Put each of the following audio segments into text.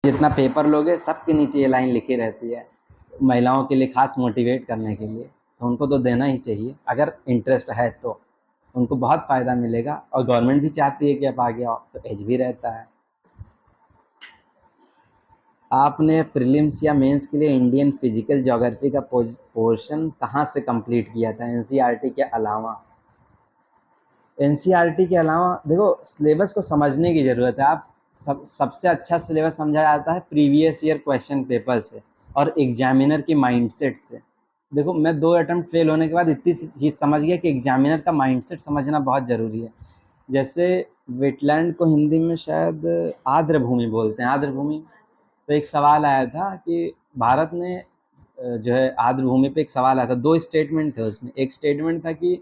जितना पेपर लोगे सबके नीचे ये लाइन लिखी रहती है, महिलाओं के लिए खास मोटिवेट करने के लिए, तो उनको तो देना ही चाहिए अगर इंटरेस्ट है तो उनको बहुत फ़ायदा मिलेगा। और गवर्नमेंट भी चाहती है कि आप आगे आओ, तो एज भी रहता है। आपने प्रीलिम्स या मेंस के लिए इंडियन फिजिकल ज्योग्राफी का पोर्शन कहाँ से कंप्लीट किया था एनसीईआरटी के अलावा? एनसीईआरटी के अलावा देखो, सिलेबस को समझने की ज़रूरत है। आप सबसे अच्छा सिलेबस समझा जाता है प्रीवियस ईयर क्वेश्चन पेपर से और एग्जामिनर की माइंडसेट से। देखो, मैं 2 अटेम्प्ट फेल होने के बाद इतनी चीज़ समझ गया कि एग्जामिनर का माइंडसेट समझना बहुत ज़रूरी है। जैसे वेटलैंड को हिंदी में शायद आर्द्र भूमि बोलते हैं, आर्द्र भूमि। तो एक सवाल आया था कि भारत में जो है आर्द्र भूमि पे एक सवाल आया था, 2 स्टेटमेंट थे उसमें। एक स्टेटमेंट था कि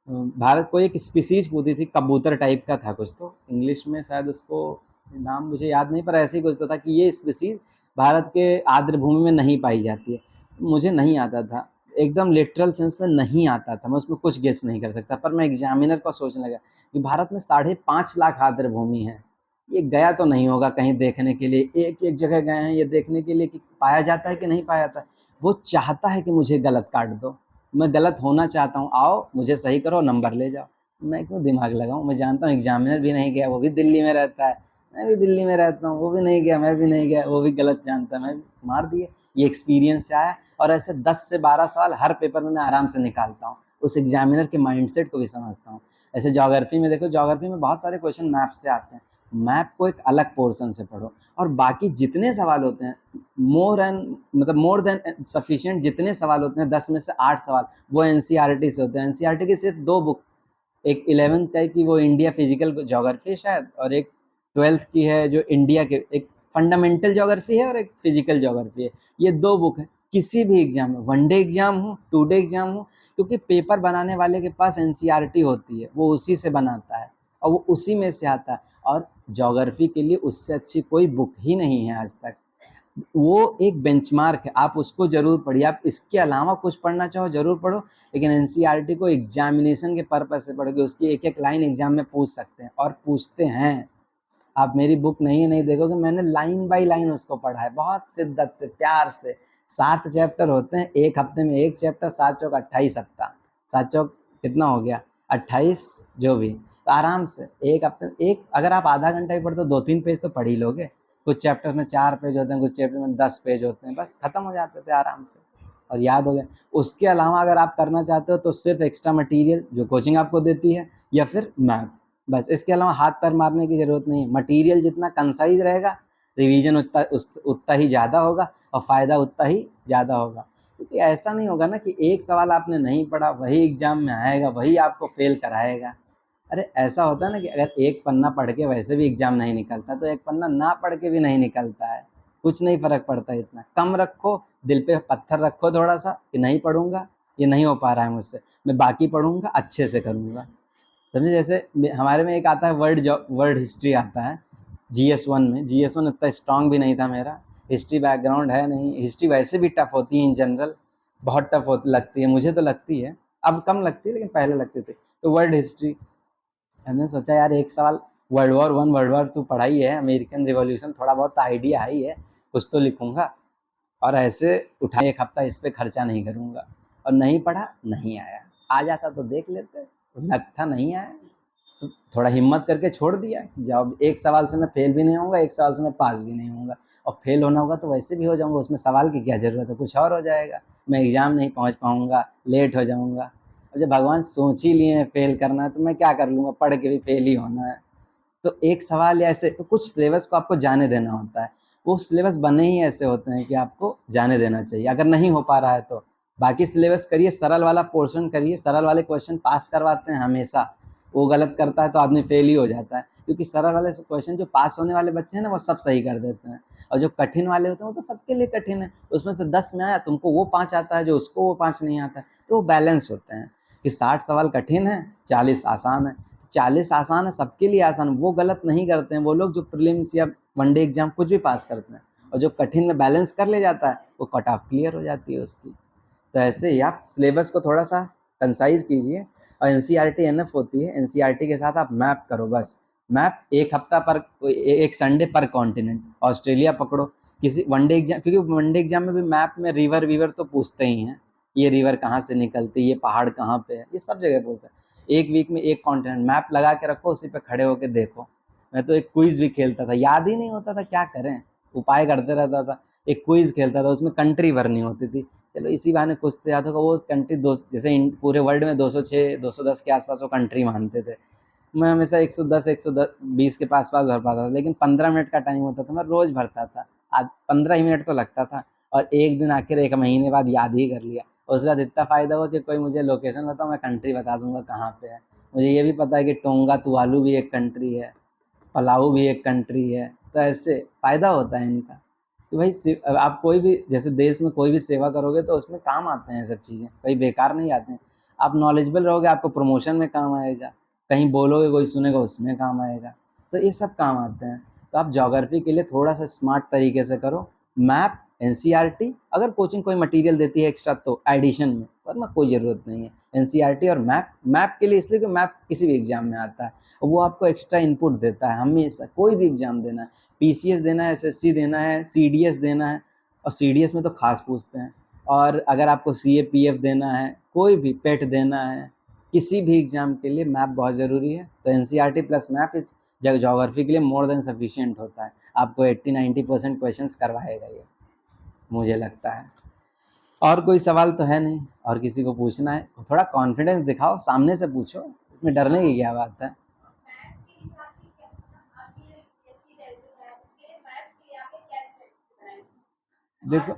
भारत को एक स्पीसीज पूछी थी, कबूतर टाइप का था कुछ, तो इंग्लिश में शायद उसको नाम मुझे याद नहीं, पर ऐसे ही कुछ तो था कि ये स्पीसीज भारत के आर्द्र भूमि में नहीं पाई जाती है। मुझे नहीं आता था, एकदम लिटरल सेंस में नहीं आता था, मैं उसमें कुछ गेस नहीं कर सकता। पर मैं एग्जामिनर को सोचने लगा कि भारत में 5.5 लाख आर्द्र भूमि है, ये गया तो नहीं होगा कहीं देखने के लिए, एक एक जगह गए हैं ये देखने के लिए कि पाया जाता है कि नहीं पाया जाता है। वो चाहता है कि मुझे गलत काट दो, मैं गलत होना चाहता हूँ, आओ मुझे सही करो, नंबर ले जाओ। मैं क्यों दिमाग लगाऊँ? मैं जानता हूँ एग्जामिनर भी नहीं गया, वो भी दिल्ली में रहता है, मैं भी दिल्ली में रहता हूँ, वो भी नहीं गया, मैं भी नहीं गया, वो भी गलत जानता है, मैं मार दिए। ये एक्सपीरियंस से आया। और ऐसे 10 से 12 सवाल हर पेपर में मैं आराम से निकालता हूँ, उस एग्जामिनर के माइंडसेट को भी समझता हूँ। ऐसे ज्योग्राफी में देखो, ज्योग्राफी में बहुत सारे क्वेश्चन मैप से आते हैं, मैप को एक अलग पोर्शन से पढ़ो। और बाकी जितने सवाल होते हैं, मोर देन सफिशिएंट जितने सवाल होते हैं, 10 में से 8 सवाल वो एनसीईआरटी से होते हैं। एनसीईआरटी की सिर्फ 2 बुक, एक 11th का है कि वो इंडिया फिजिकल ज्योग्राफी शायद, और एक 12th की है जो इंडिया के, एक फंडामेंटल ज्योग्राफी है और एक फिजिकल ज्योग्राफी है। ये 2 बुक है। किसी भी एग्जाम में, 1 डे एग्जाम हो, 2 डे एग्जाम हो, क्योंकि पेपर बनाने वाले के पास एनसीईआरटी होती है, वो उसी से बनाता है और वो उसी में से आता है। और ज्योग्राफी के लिए उससे अच्छी कोई बुक ही नहीं है आज तक। वो एक बेंचमार्क है, आप उसको जरूर पढ़िए। आप इसके अलावा कुछ पढ़ना चाहो जरूर पढ़ो, लेकिन एनसीईआरटी को एग्जामिनेशन के पर्पज से पढ़ोगे, उसकी एक एक लाइन एग्जाम में पूछ सकते हैं और पूछते हैं। आप मेरी बुक नहीं देखोगे, मैंने लाइन बाय लाइन उसको पढ़ा है, बहुत शिद्दत से, प्यार से। 7 चैप्टर होते हैं, एक हफ्ते में एक चैप्टर, 7 चौक 28 हफ्ता, 7 चौक कितना हो गया 28, जो भी, तो आराम से एक हफ्ते एक, अगर आप आधा घंटा ही पढ़ते हो 2-3 पेज तो पढ़ ही लोगे। कुछ चैप्टर में 4 पेज होते हैं, कुछ चैप्टर में 10 पेज होते हैं, बस खत्म हो जाते थे आराम से और याद हो गया। उसके अलावा अगर आप करना चाहते हो तो सिर्फ एक्स्ट्रा मटेरियल जो कोचिंग आपको देती है, या फिर मैथ, बस। इसके अलावा हाथ पैर मारने की जरूरत नहीं है। मटेरियल जितना कंसाइज रहेगा, रिवीजन उतना ही ज़्यादा होगा और फ़ायदा उतना ही ज़्यादा होगा। क्योंकि ऐसा नहीं होगा ना कि एक सवाल आपने नहीं पढ़ा वही एग्जाम में आएगा, वही आपको फेल कराएगा। अरे ऐसा होता है ना कि अगर एक पन्ना पढ़ के वैसे भी एग्जाम नहीं निकलता, तो एक पन्ना ना पढ़ के भी नहीं निकलता है, कुछ नहीं फर्क पड़ता। इतना कम रखो, दिल पे पत्थर रखो थोड़ा सा कि नहीं पढ़ूंगा, ये नहीं हो पा रहा है मुझसे, मैं बाकी पढ़ूंगा, अच्छे से करूंगा। समझे? जैसे हमारे में एक आता है वर्ड हिस्ट्री आता है GS1 में। GS1 इतना स्ट्रांग भी नहीं था मेरा, हिस्ट्री बैकग्राउंड है नहीं। हिस्ट्री वैसे भी टफ होती है इन जनरल, बहुत टफ होती लगती है, मुझे तो लगती है, अब कम लगती है लेकिन पहले लगती थी। तो वर्ल्ड हिस्ट्री, हमने सोचा यार एक सवाल वर्ल्ड वॉर 2 पढ़ाई है, अमेरिकन रिवॉल्यूशन थोड़ा बहुत आइडिया ही है, कुछ तो लिखूंगा। और ऐसे उठा एक हफ्ता इस पे खर्चा नहीं करूंगा। और नहीं पढ़ा, नहीं आया, आ जाता तो देख लेते, लग था नहीं आया तो थोड़ा हिम्मत करके छोड़ दिया। जब एक सवाल से मैं फेल भी नहीं होऊंगा, एक सवाल से मैं पास भी नहीं होऊंगा, और फेल होना होगा तो वैसे भी हो जाऊंगा, उसमें सवाल की क्या ज़रूरत है, कुछ और हो जाएगा, मैं एग्ज़ाम नहीं पहुंच पाऊंगा, लेट हो जाऊंगा। और जब भगवान सोच ही लिए हैं फेल करना है, तो मैं क्या कर लूँगा, पढ़ के भी फेल ही होना है। तो एक सवाल या ऐसे, तो कुछ सिलेबस को आपको जाने देना होता है। वो सिलेबस बने ही ऐसे होते हैं कि आपको जाने देना चाहिए। अगर नहीं हो पा रहा है तो बाकी सिलेबस करिए, सरल वाला पोर्शन करिए, सरल वाले क्वेश्चन पास करवाते हैं हमेशा। वो गलत करता है तो आदमी फेल ही हो जाता है, क्योंकि सरल वाले क्वेश्चन जो पास होने वाले बच्चे हैं ना, वो सब सही कर देते हैं। और जो कठिन वाले होते हैं वो तो सबके लिए कठिन है, उसमें से 10 में आया, तुमको वो 5 आता है, जो उसको वो 5 नहीं आता है, तो वो बैलेंस होते हैं कि 60 सवाल कठिन है, 40 आसान है। 40 आसान है, सबके लिए आसान, वो गलत नहीं करते हैं वो लोग जो प्रीलिम्स या 1 डे एग्जाम कुछ भी पास करते हैं। और जो कठिन में बैलेंस कर ले जाता है, वो कट ऑफ क्लियर हो जाती है उसकी। तो ऐसे ही आप सिलेबस को थोड़ा सा कंसाइज कीजिए। और एनसीईआरटी एनएफ होती है, एनसीईआरटी के साथ आप मैप करो बस। मैप एक हफ्ता पर, एक संडे पर कॉन्टिनेंट, ऑस्ट्रेलिया पकड़ो, किसी वनडे एग्जाम, क्योंकि वनडे एग्जाम में भी मैप में रिवर वीवर तो पूछते ही हैं, ये रिवर कहाँ से निकलती है, ये पहाड़ कहाँ पे है, ये सब जगह पूछते हैं। एक वीक में एक कॉन्टिनेंट मैप लगा के रखो, उसी पे खड़े होके देखो। मैं तो एक क्विज भी खेलता था, याद ही नहीं होता था क्या करें, उपाय करते रहता था। एक क्विज खेलता था, उसमें कंट्री भरनी होती थी, चलो इसी बहाने कुछ तो याद होगा। वो कंट्री दो, जैसे पूरे वर्ल्ड में 206 210 के आसपास वो कंट्री मानते थे, मैं हमेशा 110 110 20 के पास पास भर पाता था, लेकिन 15 मिनट का टाइम होता था, मैं रोज भरता था। आज 15 ही मिनट तो लगता था, और एक दिन आखिर एक महीने बाद याद ही कर लिया। उसके बाद इतना फ़ायदा हुआ कि कोई मुझे लोकेशन बताओ, मैं कंट्री बता दूंगा कहाँ पे है। मुझे ये भी पता है कि टोंगा तुवालू भी एक कंट्री है, पलाऊ भी एक कंट्री है। तो ऐसे फ़ायदा होता है इनका कि भाई आप कोई भी, जैसे देश में कोई भी सेवा करोगे तो उसमें काम आते हैं सब चीज़ें, कहीं बेकार नहीं आते हैं। आप नॉलेजेबल रहोगे, आपको प्रमोशन में काम आएगा, कहीं बोलोगे कोई सुनेगा उसमें काम आएगा, तो ये सब काम आते हैं। तो आप ज्योग्राफी के लिए थोड़ा सा स्मार्ट तरीके से करो। मैप, एनसीईआरटी, अगर कोचिंग कोई मटेरियल देती है एक्स्ट्रा तो एडिशन में, वरना कोई ज़रूरत नहीं है। एनसीईआरटी और मैप, मैप के लिए इसलिए कि मैप किसी भी एग्जाम में आता है, वो आपको एक्स्ट्रा इनपुट देता है हमेशा, कोई भी एग्जाम देना है, पीसीएस देना है, एसएससी देना है, सीडीएस देना है, और सीडीएस में तो खास पूछते हैं। और अगर आपको सीएपीएफ देना है, कोई भी पेट देना है, किसी भी एग्जाम के लिए मैप बहुत ज़रूरी है। तो एनसीईआरटी प्लस मैप इस ज्योग्राफी के लिए मोर देन सफिशिएंट होता है, आपको 80-90% क्वेश्चंस करवाएगा ये, मुझे लगता है। और कोई सवाल तो है नहीं, और किसी को पूछना है? थोड़ा कॉन्फिडेंस दिखाओ, सामने से पूछो, इसमें डरने की क्या बात है। देखो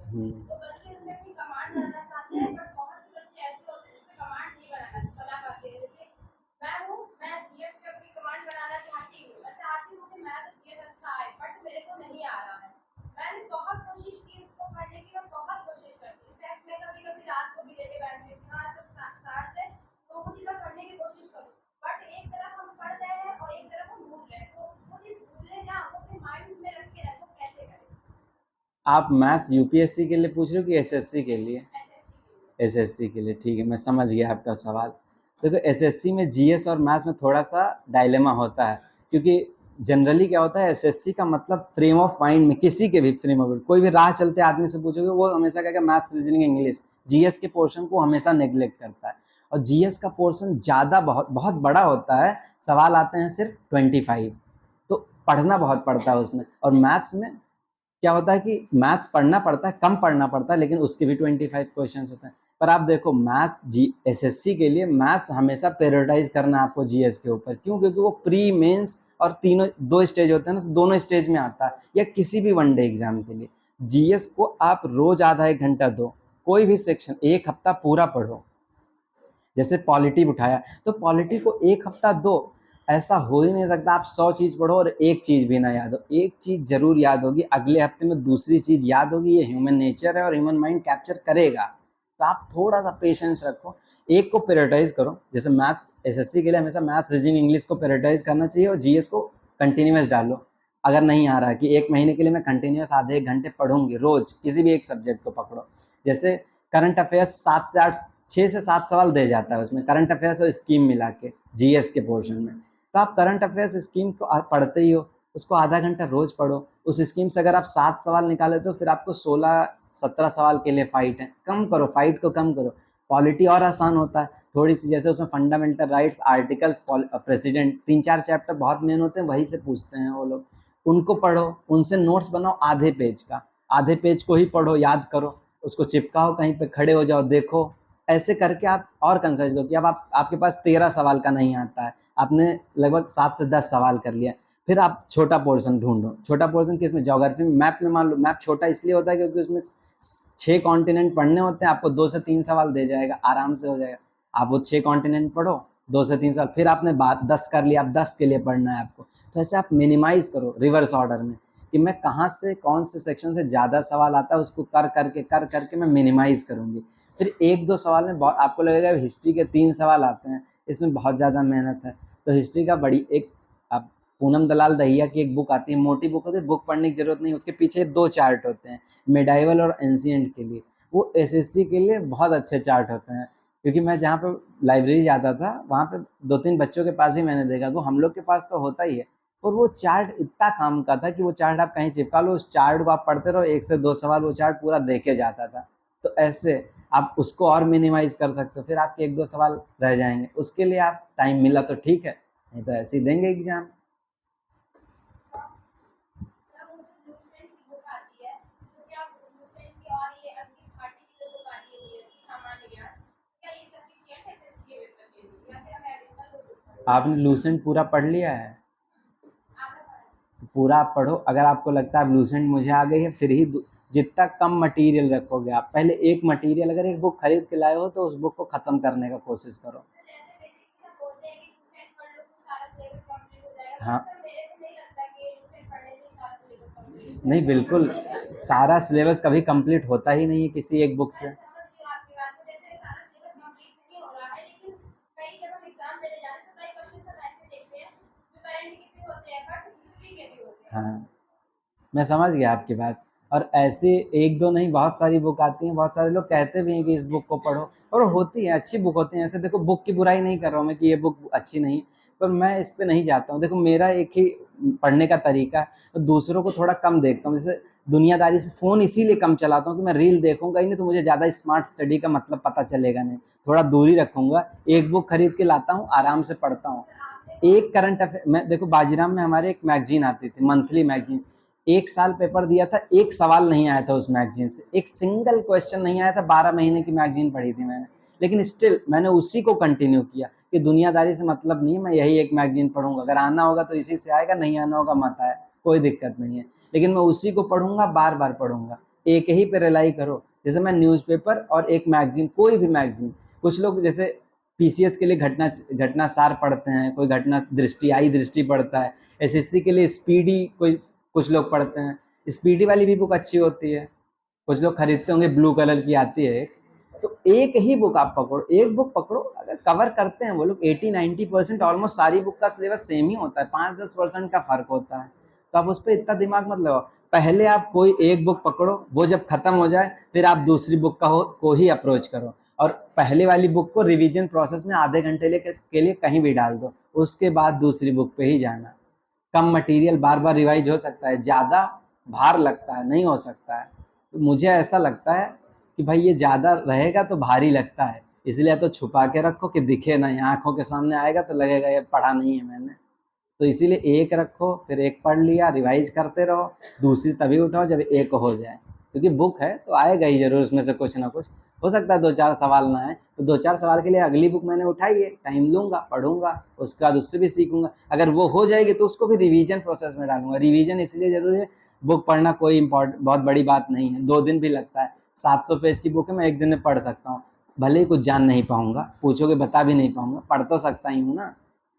हम्म, आप मैथ्स यूपीएससी के लिए पूछ रहे हो कि एसएससी के लिए? एसएससी के लिए, ठीक है, मैं समझ गया आपका सवाल। देखो एसएससी में जीएस और मैथ्स में थोड़ा सा डायलेमा होता है, क्योंकि जनरली क्या होता है, एसएससी का मतलब फ्रेम ऑफ माइंड में, किसी के भी फ्रेम ऑफ, कोई भी राह चलते आदमी से पूछोगे वो हमेशा कहेगा मैथ्स रीजनिंग इंग्लिश, जीएस के पोर्शन को हमेशा नेग्लेक्ट करता है। और जीएस का पोर्शन ज़्यादा बहुत बहुत बड़ा होता है, सवाल आते हैं सिर्फ 25, तो पढ़ना बहुत पड़ता है उसमें। और मैथ्स में क्या होता है कि मैथ्स पढ़ना पड़ता है, कम पढ़ना पड़ता है, लेकिन उसके भी 25 क्वेश्चन होते हैं। पर आप देखो मैथ जी एसएससी के लिए मैथ्स हमेशा प्रायोरिटाइज करना है आपको जीएस के ऊपर, क्यों? क्योंकि वो प्री मेंस और तीनों दो स्टेज होते हैं ना, तो दोनों स्टेज में आता है, या किसी भी वनडे एग्जाम के लिए जीएस को आप रोज आधा एक घंटा दो, कोई भी सेक्शन एक हफ्ता पूरा पढ़ो। जैसे पॉलिटी उठाया तो पॉलिटी को एक हफ्ता दो, ऐसा हो ही नहीं सकता आप 100 चीज़ पढ़ो और एक चीज़ भी ना याद हो। एक चीज़ जरूर याद होगी, अगले हफ्ते में दूसरी चीज़ याद होगी, ये ह्यूमन नेचर है और ह्यूमन माइंड कैप्चर करेगा। तो आप थोड़ा सा पेशेंस रखो, एक को प्रायोरिटाइज करो। जैसे मैथ्स, एसएससी के लिए हमेशा मैथ्स रीजनिंग इंग्लिश को प्रायोरिटाइज करना चाहिए, और जीएस को कंटिन्यूस डालो। अगर नहीं आ रहा है कि एक महीने के लिए मैं कंटिन्यूस आधे एक घंटे पढ़ूंगी रोज, किसी भी एक सब्जेक्ट को पकड़ो। जैसे करंट अफेयर्स 7 से 8 6 से 7 सवाल दे जाता है उसमें, करंट अफेयर्स और स्कीम मिला के जीएस के पोर्शन में। तो आप करंट अफेयर्स स्कीम को पढ़ते ही हो, उसको आधा घंटा रोज पढ़ो। उस स्कीम से अगर आप 7 सवाल निकाले तो फिर आपको 16-17 सवाल के लिए फाइट है, कम करो, फाइट को कम करो। पॉलिटी और आसान होता है थोड़ी सी, जैसे उसमें fundamental rights, articles, president, 3-4 chapter बहुत मेन होते हैं, वही से पूछते हैं वो लोग, उनको पढ़ो, उनसे नोट्स बनाओ आधे पेज का, आधे पेज को ही पढ़ो, याद करो, उसको चिपकाओ कहीं पे, खड़े हो जाओ, देखो। ऐसे करके आप और कंसर्च करो कि अब आपके पास 13 सवाल का नहीं आता है, आपने लगभग 7 से 10 सवाल कर लिया, फिर आप छोटा पोर्शन ढूंढो। छोटा पोर्शन किसमें? ज्योग्राफी में। मैप में मान लो मैप छोटा इसलिए होता है क्योंकि उसमें 6 कॉन्टिनेंट पढ़ने होते हैं, आपको 2 से 3 सवाल दे जाएगा, आराम से हो जाएगा। आप वो 6 कॉन्टिनेंट पढ़ो, 2 से 3 सवाल, फिर आपने 10 कर लिया, अब 10 के लिए पढ़ना है आपको। तो ऐसे आप मिनिमाइज करो रिवर्स ऑर्डर में, कि मैं कहाँ से कौन से सेक्शन से ज़्यादा सवाल आता है उसको कर करके मैं मिनिमाइज करूँगी। फिर 1-2 सवाल में आपको लगेगा हिस्ट्री के 3 सवाल आते हैं, इसमें बहुत ज़्यादा मेहनत है, तो हिस्ट्री का बड़ी एक, आप पूनम दलाल दहिया की एक बुक आती है, मोटी बुक होती है, बुक पढ़ने की जरूरत नहीं, उसके पीछे 2 चार्ट होते हैं, मिडाइवल और एंशिएंट के लिए, वो एसएससी के लिए बहुत अच्छे चार्ट होते हैं। क्योंकि मैं जहाँ पे लाइब्रेरी जाता था वहाँ पे 2-3 बच्चों के पास ही मैंने देखा, तो हम लोग के पास तो होता ही है। और वो चार्ट इतना काम का था कि वो चार्ट आप कहीं चिपका लो, उस चार्ट को आप पढ़ते रहो, 1 से 2 सवाल वो चार्ट पूरा दे के जाता था। तो ऐसे आप उसको और मिनिमाइज़ कर सकते हो, फिर आपके 1-2 सवाल रह जाएँगे। उसके लिए आप टाइम मिला तो ठीक है, नहीं तो ऐसे ही देंगे एग्ज़ाम। आपने लूसेंट पूरा पढ़ लिया है? तो पूरा आप पढ़ो। अगर आपको लगता है अब लूसेंट मुझे आ गई है, फिर ही जितना कम मटेरियल रखोगे आप, पहले एक मटेरियल, अगर एक बुक खरीद के लाए हो तो उस बुक को ख़त्म करने का कोशिश करो। हाँ, नहीं बिल्कुल, सारा सिलेबस कभी कंप्लीट होता ही नहीं है किसी एक बुक से। हाँ, मैं समझ गया आपकी बात। और ऐसे 1-2 नहीं, बहुत सारी बुक आती हैं, बहुत सारे लोग कहते भी हैं कि इस बुक को पढ़ो, और होती है, अच्छी बुक होती हैं। ऐसे देखो, बुक की बुराई नहीं कर रहा हूँ मैं कि ये बुक अच्छी नहीं है, पर मैं इस पे नहीं जाता हूँ। देखो, मेरा एक ही पढ़ने का तरीका है, और दूसरों को थोड़ा कम देखता हूँ। जैसे दुनियादारी से फ़ोन इसीलिए कम चलाता हूँ कि मैं रील देखूँगा ही नहीं, तो मुझे ज़्यादा स्मार्ट स्टडी का मतलब पता चलेगा नहीं। थोड़ा दूरी रखूँगा, एक बुक खरीद के लाता हूँ, आराम से पढ़ता हूँ। एक करंट अफेयर मैं देखो, बाजीराम में हमारे एक मैगज़ीन आती थी, मंथली मैगज़ीन। 1 साल पेपर दिया था, एक सवाल नहीं आया था उस मैगज़ीन से, एक सिंगल क्वेश्चन नहीं आया था, 12 महीने की मैगज़ीन पढ़ी थी मैंने। लेकिन स्टिल मैंने उसी को कंटिन्यू किया कि दुनियादारी से मतलब नहीं है, मैं यही एक मैगज़ीन पढ़ूँगा, अगर आना होगा तो इसी से आएगा, नहीं आना होगा मत आए, कोई दिक्कत नहीं है। लेकिन मैं उसी को पढ़ूँगा, बार-बार पढ़ूँगा, एक ही पे रिलाई करो। जैसे मैं न्यूज़पेपर और एक मैगज़ीन, कोई भी मैगज़ीन, कुछ लोग जैसे पीसीएस के लिए घटनासार पढ़ते हैं, कोई घटना दृष्टि, आई दृष्टि पढ़ता है, एसएससी के लिए स्पीडी कोई कुछ लोग पढ़ते हैं। स्पीडी वाली भी बुक अच्छी होती है, कुछ लोग खरीदते होंगे, ब्लू कलर की आती है एक। तो एक ही बुक आप पकड़ो, एक बुक पकड़ो, अगर कवर करते हैं वो लोग 80-90% ऑलमोस्ट सारी बुक का सिलेबस सेम ही होता है, 5-10% का फर्क होता है। तो आप उस पर इतना दिमाग मत लगाओ। पहले आप कोई एक बुक पकड़ो, वो जब खत्म हो जाए फिर आप दूसरी बुक को ही अप्रोच करो, और पहले वाली बुक को रिवीजन प्रोसेस में आधे घंटे के लिए कहीं भी डाल दो, उसके बाद दूसरी बुक पे ही जाना। कम मटेरियल बार बार रिवाइज हो सकता है, ज़्यादा भार लगता है, नहीं हो सकता है। तो मुझे ऐसा लगता है कि भाई ये ज़्यादा रहेगा तो भारी लगता है, इसलिए तो छुपा के रखो कि दिखे ना, यहाँ आँखों के सामने आएगा तो लगेगा ये पढ़ा नहीं है मैंने। तो इसीलिए एक रखो, फिर एक पढ़ लिया, रिवाइज करते रहो, दूसरी तभी उठाओ जब एक हो जाए, क्योंकि बुक है तो आएगा ही ज़रूर उसमें से कुछ ना कुछ। हो सकता है 2-4 सवाल ना आए, तो 2-4 सवाल के लिए अगली बुक मैंने उठाई है, टाइम लूँगा, पढ़ूँगा, उसके बाद उससे भी सीखूँगा। अगर वो हो जाएगी तो उसको भी रिवीजन प्रोसेस में डालूँगा। रिवीजन इसलिए ज़रूरी है, बुक पढ़ना कोई बहुत बड़ी बात नहीं है, 2 दिन भी लगता है। 700 पेज की बुक है, मैं 1 दिन में पढ़ सकता हूँ। भले ही कुछ जान नहीं पाऊँगा, पूछोगे बता भी नहीं पाऊँगा, पढ़ तो सकता ही हूँ ना।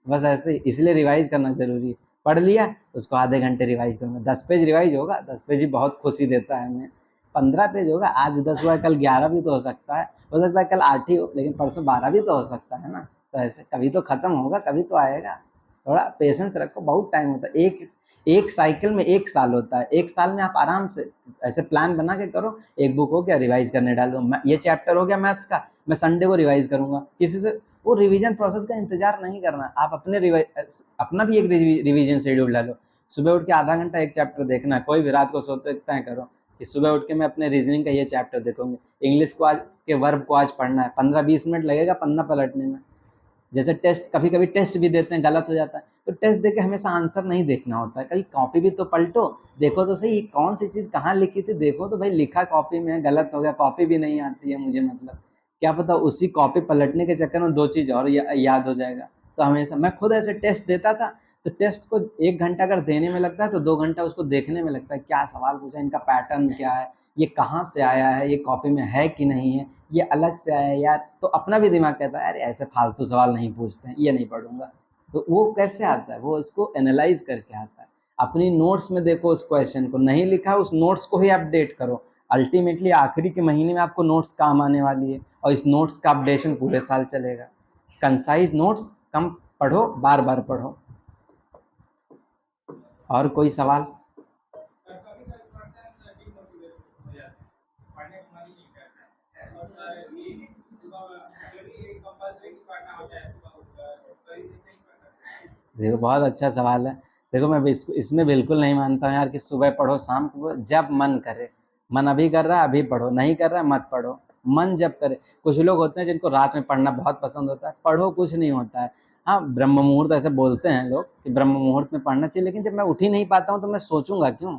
बस ऐसे ही, इसलिए रिवाइज करना ज़रूरी है। पढ़ लिया, उसको आधे घंटे रिवाइज करूँगा, 10 पेज रिवाइज होगा, 10 पेज भी बहुत खुशी देता है हमें। 15 पेज होगा, आज 10 हुआ, कल 11 भी तो हो सकता है कल 8 ही हो, लेकिन परसों 12 भी तो हो सकता है ना। तो ऐसे कभी तो खत्म होगा, कभी तो आएगा। थोड़ा पेशेंस रखो, बहुत टाइम होता है। एक एक साइकिल में 1 साल होता है, 1 साल में आप आराम से ऐसे प्लान बना के करो, एक बुक हो गया, रिवाइज करने डाल दो। ये चैप्टर हो गया मैथ्स का, मैं संडे को रिवाइज करूंगा, किसी से वो रिवीजन प्रोसेस का इंतजार नहीं करना। आप अपना भी एक रिवीजन शेड्यूल डालो, सुबह उठ के आधा घंटा एक चैप्टर देखना है, कोई भी रात को सोते तय करो कि सुबह उठ के मैं अपने रीजनिंग का ये चैप्टर देखूंगी, इंग्लिश को आज के वर्ब को आज पढ़ना है, 15-20 मिनट लगेगा पन्ना पलटने में। जैसे टेस्ट, कभी कभी टेस्ट भी देते हैं, गलत हो जाता है, तो टेस्ट देके हमेशा आंसर नहीं देखना होता है, कभी कॉपी भी तो पलटो, देखो तो सही कौन सी चीज़ कहाँ लिखी थी, देखो तो भाई लिखा कॉपी में है, गलत हो गया, कॉपी भी नहीं आती है मुझे, मतलब क्या पता उसी कॉपी पलटने के चक्कर में 2 चीज़ और याद हो जाएगा। तो हमेशा मैं खुद ऐसे टेस्ट देता था, तो टेस्ट को 1 घंटा अगर देने में लगता है तो 2 घंटा उसको देखने में लगता है, क्या सवाल पूछा, इनका पैटर्न क्या है, ये कहाँ से आया है, ये कॉपी में है कि नहीं है, ये अलग से आया है यार। तो अपना भी दिमाग कहता है, अरे ऐसे फालतू सवाल नहीं पूछते हैं, ये नहीं पढ़ूंगा। तो वो कैसे आता है, वो इसको एनालाइज करके आता है। अपनी नोट्स में देखो, उस क्वेश्चन को नहीं लिखा, उस नोट्स को ही अपडेट करो। अल्टीमेटली आखिरी के महीने में आपको नोट्स काम आने वाली है, और इस नोट्स का अपडेशन पूरे साल चलेगा। कंसाइज नोट्स कम पढ़ो, बार बार पढ़ो। और कोई सवाल? देखो बहुत अच्छा सवाल है। देखो मैं इसमें बिल्कुल नहीं मानता हूँ यार कि सुबह पढ़ो शाम को, जब मन करे। मन अभी कर रहा है अभी पढ़ो, नहीं कर रहा है मत पढ़ो। मन जब करे। कुछ लोग होते हैं जिनको रात में पढ़ना बहुत पसंद होता है, पढ़ो, कुछ नहीं होता है। हाँ, ब्रह्म मुहूर्त ऐसे बोलते हैं लोग कि ब्रह्म मुहूर्त में पढ़ना चाहिए, लेकिन जब मैं उठ ही नहीं पाता हूँ तो मैं सोचूंगा क्यों?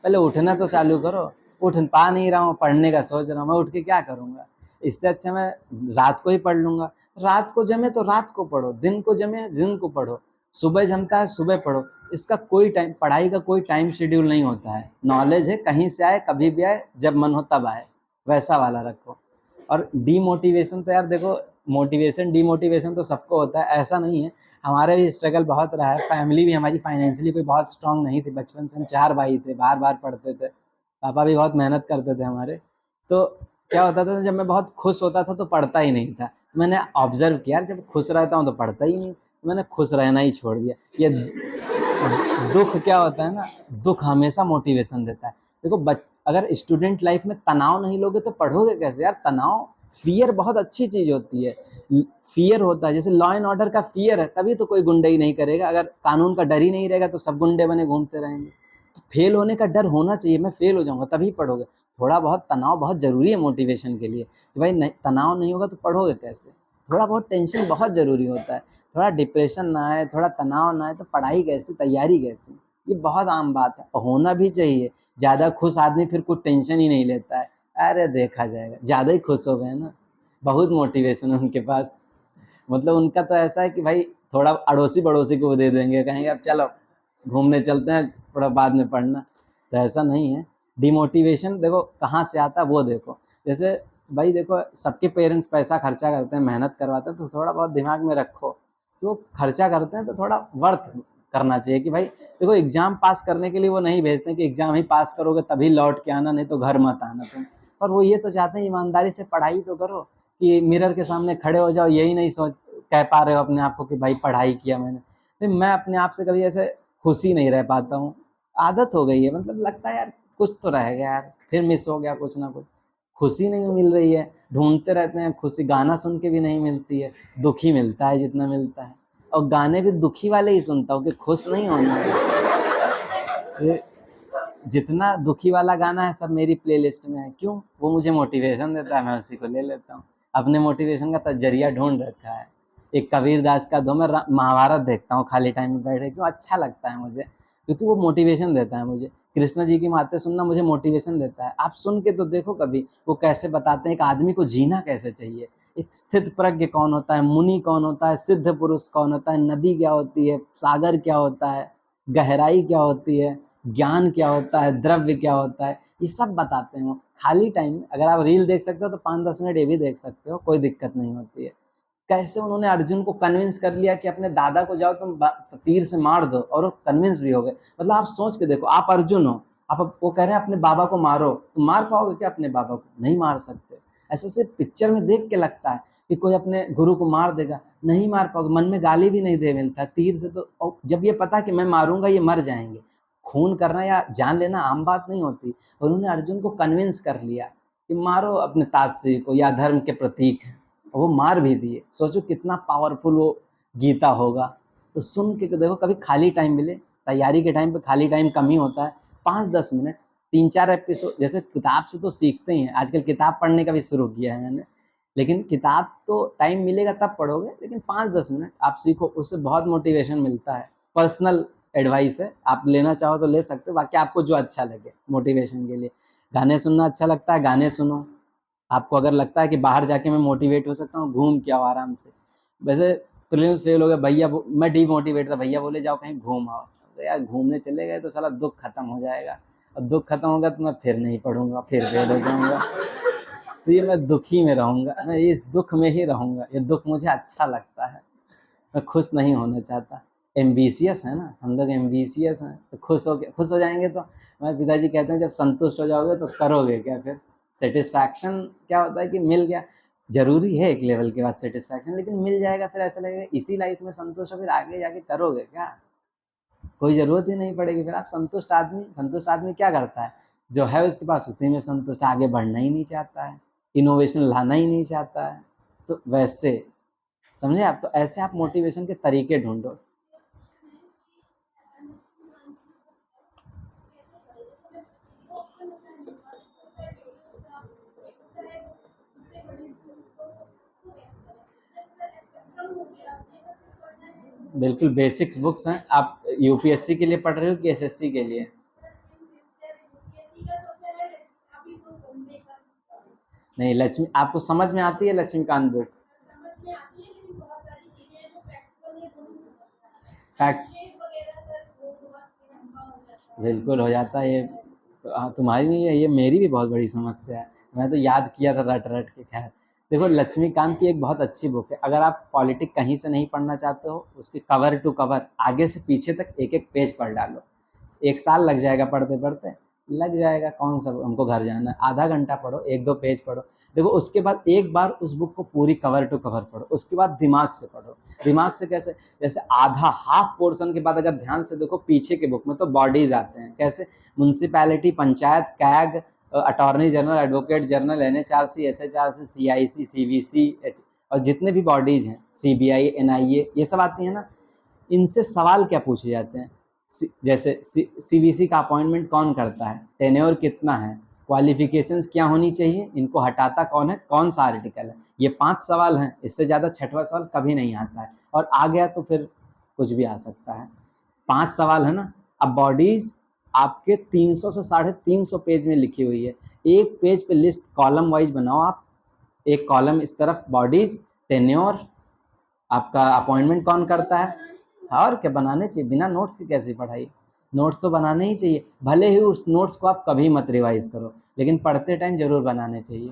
पहले उठना तो चालू करो। उठ पा नहीं रहा हूँ, पढ़ने का सोच रहा हूँ, मैं उठ के क्या करूंगा? इससे अच्छा मैं रात को ही पढ़ लूंगा। रात को जमे तो रात को पढ़ो, दिन को जमे दिन को पढ़ो, सुबह जमता है सुबह पढ़ो। इसका कोई टाइम, पढ़ाई का कोई टाइम शेड्यूल नहीं होता है। नॉलेज है कहीं से आए कभी भी आए, जब मन हो तब आए, वैसा वाला रखो। और डीमोटिवेशन तो यार देखो, मोटिवेशन डीमोटिवेशन तो सबको होता है, ऐसा नहीं है। हमारे भी स्ट्रगल बहुत रहा है, फैमिली भी हमारी फाइनेंशियली कोई बहुत स्ट्रांग नहीं थी, बचपन से हम 4 भाई थे, बार बार पढ़ते थे, पापा भी बहुत मेहनत करते थे हमारे। तो क्या होता था, जब मैं बहुत खुश होता था तो पढ़ता ही नहीं था। तो मैंने ऑब्जर्व किया, जब खुश रहता हूँ तो पढ़ता ही नहीं, तो मैंने खुश रहना ही छोड़ दिया। ये दुख क्या होता है ना, दुख हमेशा मोटिवेशन देता है। देखो अगर स्टूडेंट लाइफ में तनाव नहीं लोगे तो पढ़ोगे कैसे यार? तनाव, फियर बहुत अच्छी चीज होती है। फियर होता है, जैसे लॉ एंड ऑर्डर का फियर है तभी तो कोई गुंडे ही नहीं करेगा। अगर कानून का डर ही नहीं रहेगा तो सब गुंडे बने घूमते रहेंगे। तो फेल होने का डर होना चाहिए, मैं फेल हो जाऊंगा तभी पढ़ोगे। थोड़ा बहुत तनाव बहुत जरूरी है मोटिवेशन के लिए, कि भाई नहीं, तनाव नहीं होगा तो पढ़ोगे कैसे? थोड़ा बहुत टेंशन बहुत जरूरी होता है। थोड़ा डिप्रेशन ना आए, थोड़ा तनाव ना आए तो पढ़ाई कैसी, तैयारी कैसी? ये बहुत आम बात है, होना भी चाहिए। ज़्यादा खुश आदमी फिर कुछ टेंशन ही नहीं लेता है। अरे देखा जाएगा, ज़्यादा ही खुश हो गए ना, बहुत मोटिवेशन है उनके पास। मतलब उनका तो ऐसा है कि भाई थोड़ा अड़ोसी पड़ोसी को दे देंगे, कहेंगे अब चलो घूमने चलते हैं, थोड़ा बाद में पढ़ना। तो ऐसा नहीं है। डिमोटिवेशन देखो कहाँ से आता है वो देखो। जैसे भाई देखो, सबके पेरेंट्स पैसा खर्चा करते हैं, मेहनत करवाते हैं, तो थोड़ा बहुत दिमाग में रखो कि वो खर्चा करते हैं तो थोड़ा वर्थ करना चाहिए। कि भाई देखो, एग्जाम पास करने के लिए वो नहीं भेजते कि एग्जाम ही पास करोगे तभी लौट के आना, नहीं तो घर मत आना तुम। पर वो ये तो चाहते हैं ईमानदारी से पढ़ाई तो करो, कि मिरर के सामने खड़े हो जाओ, यही नहीं सोच कह पा रहे हो अपने आप को कि भाई पढ़ाई किया मैंने। नहीं, मैं अपने आप से कभी ऐसे खुशी नहीं रह पाता हूँ। आदत हो गई है, मतलब लगता है यार कुछ तो रह गया यार, फिर मिस हो गया कुछ ना कुछ। खुशी नहीं मिल रही है, ढूंढते रहते हैं खुशी, गाना सुन के भी नहीं मिलती है। दुखी मिलता है जितना मिलता है, और गाने भी दुखी वाले ही सुनता हूँ कि खुश नहीं होना है। ये जितना दुखी वाला गाना है सब मेरी प्लेलिस्ट में है। क्यों? वो मुझे मोटिवेशन देता है, मैं उसी को ले लेता हूँ। अपने मोटिवेशन का जरिया ढूंढ रखा है। एक कबीर दास का दो, मैं महाभारत देखता हूँ खाली टाइम में बैठे, क्यों? अच्छा लगता है मुझे, क्योंकि वो मोटिवेशन देता है मुझे। कृष्ण जी की बातें सुनना मुझे मोटिवेशन देता है। आप सुन के तो देखो कभी, वो कैसे बताते हैं एक आदमी को जीना कैसे चाहिए। एक स्थित प्रज्ञ कौन होता है, मुनि कौन होता है, सिद्ध पुरुष कौन होता है, नदी क्या होती है, सागर क्या होता है, गहराई क्या होती है, ज्ञान क्या होता है, द्रव्य क्या होता है, ये सब बताते हैं। खाली टाइम में अगर आप रील देख सकते हो तो 5-10 मिनट ये भी देख सकते हो, कोई दिक्कत नहीं होती है। कैसे उन्होंने अर्जुन को कन्विंस कर लिया कि अपने दादा को जाओ तुम तीर से मार दो, और वो कन्विंस भी हो गए। मतलब आप सोच के देखो, आप अर्जुन हो, आप वो कह रहे हैं अपने बाबा को मारो, तुम मार पाओगे क्या अपने बाबा को? नहीं मार सकते। ऐसे से पिक्चर में देख के लगता है कि कोई अपने गुरु को मार देगा, नहीं मार पाओगे। मन में गाली भी नहीं दे मिलता तीर से तो। और जब ये पता कि मैं मारूंगा ये मर जाएंगे, खून करना या जान लेना आम बात नहीं होती। और उन्होंने अर्जुन को कन्विंस कर लिया कि मारो अपने तातश्री को, या धर्म के प्रतीक है। वो मार भी दिए। सोचो कितना पावरफुल वो गीता होगा। तो सुन के देखो, कभी खाली टाइम मिले, तैयारी के टाइम पे खाली टाइम कम ही होता है, 5-10 मिनट, 3-4 एपिसोड। जैसे किताब से तो सीखते ही हैं, आजकल किताब पढ़ने का भी शुरू किया है मैंने, लेकिन किताब तो टाइम मिलेगा तब पढ़ोगे, लेकिन 5-10 मिनट आप सीखो, उससे बहुत मोटिवेशन मिलता है। पर्सनल एडवाइस है, आप लेना चाहो तो ले सकते हो, बाकी आपको जो अच्छा लगे मोटिवेशन के लिए। गाने सुनना अच्छा लगता है, गाने सुनो। आपको अगर लगता है कि बाहर जाके मैं मोटिवेट हो सकता हूँ, घूम के आओ आराम से। वैसे प्रीलिम्स फेल हो गया भैया, मैं डीमोटिवेट था, भैया बोले जाओ कहीं घूम आओ। तो यार घूमने चले गए तो साला दुख खत्म हो जाएगा। अब दुख खत्म होगा तो मैं फिर नहीं पढ़ूंगा, फिर फेल हो जाऊंगा। तो ये मैं दुखी में रहूंगा, मैं इस दुख में ही रहूंगा। ये दुख मुझे अच्छा लगता है, मैं खुश नहीं होना चाहता। एम्बिशियस है ना हम लोग, एम्बिशियस हैं तो खुश हो जाएंगे। तो हमारे पिताजी कहते हैं जब संतुष्ट हो जाओगे तो करोगे क्या फिर? सेटिस्फैक्शन क्या होता है कि मिल गया, जरूरी है एक लेवल के बाद सेटिस्फैक्शन, लेकिन मिल जाएगा फिर ऐसा लगेगा इसी लाइफ में संतुष्ट हो, फिर आगे जाके करोगे क्या? कोई जरूरत ही नहीं पड़ेगी फिर। आप संतुष्ट आदमी क्या करता है? जो है उसके पास उतनी में संतुष्ट, आगे बढ़ना ही नहीं चाहता है, इनोवेशन लाना ही नहीं चाहता है। तो वैसे समझे आप? तो ऐसे आप मोटिवेशन के तरीके ढूंढो। बिल्कुल बेसिक्स बुक्स हैं। आप यूपीएससी के लिए पढ़ रहे हो कि एसएससी के लिए? नहीं, लक्ष्मी आपको समझ में आती है लक्ष्मीकांत बुक? फैक्ट बिल्कुल हो जाता है ये। तो तुम्हारी नहीं है ये, मेरी भी बहुत बड़ी समस्या है। मैं तो याद किया था रट रट के। खैर देखो, लक्ष्मीकांत की एक बहुत अच्छी बुक है। अगर आप पॉलिटिक कहीं से नहीं पढ़ना चाहते हो, उसके कवर टू कवर आगे से पीछे तक एक एक पेज पढ़ डालो। 1 साल लग जाएगा पढ़ते पढ़ते, लग जाएगा। कौन सा हमको घर जाना है, आधा घंटा पढ़ो, 1-2 पेज पढ़ो। देखो उसके बाद एक बार उस बुक को पूरी कवर टू कवर पढ़ो, उसके बाद दिमाग से पढ़ो। दिमाग से कैसे? जैसे आधा हाफ पोर्शन के बाद अगर ध्यान से देखो पीछे के बुक में तो बॉडीज आते हैं। कैसे? Municipality, panchayat, CAG, attorney general, advocate general, NHRC, SHRC, CIC, CVC, और जितने भी बॉडीज हैं, सीबीआई, एनआईए, ये सब आती है ना। इनसे सवाल क्या पूछे जाते हैं? जैसे सीवीसी का अपॉइंटमेंट कौन करता है, टेन्योर कितना है, क्वालिफिकेशंस क्या होनी चाहिए, इनको हटाता कौन है, कौन सा आर्टिकल है। ये 5 सवाल हैं, इससे ज़्यादा छठवां सवाल कभी नहीं आता है। और आ गया तो फिर कुछ भी आ सकता है। 5 सवाल है ना। अब बॉडीज आपके 300 से 350 पेज में लिखी हुई है। एक पेज पे लिस्ट कॉलम वाइज बनाओ आप। एक कॉलम इस तरफ बॉडीज, टेन्योर, आपका अपॉइंटमेंट कौन करता है। और क्या बनाने चाहिए, बिना नोट्स की कैसी पढ़ाई? नोट्स तो बनाने ही चाहिए। भले ही उस नोट्स को आप कभी मत रिवाइज करो, लेकिन पढ़ते टाइम जरूर बनाने चाहिए।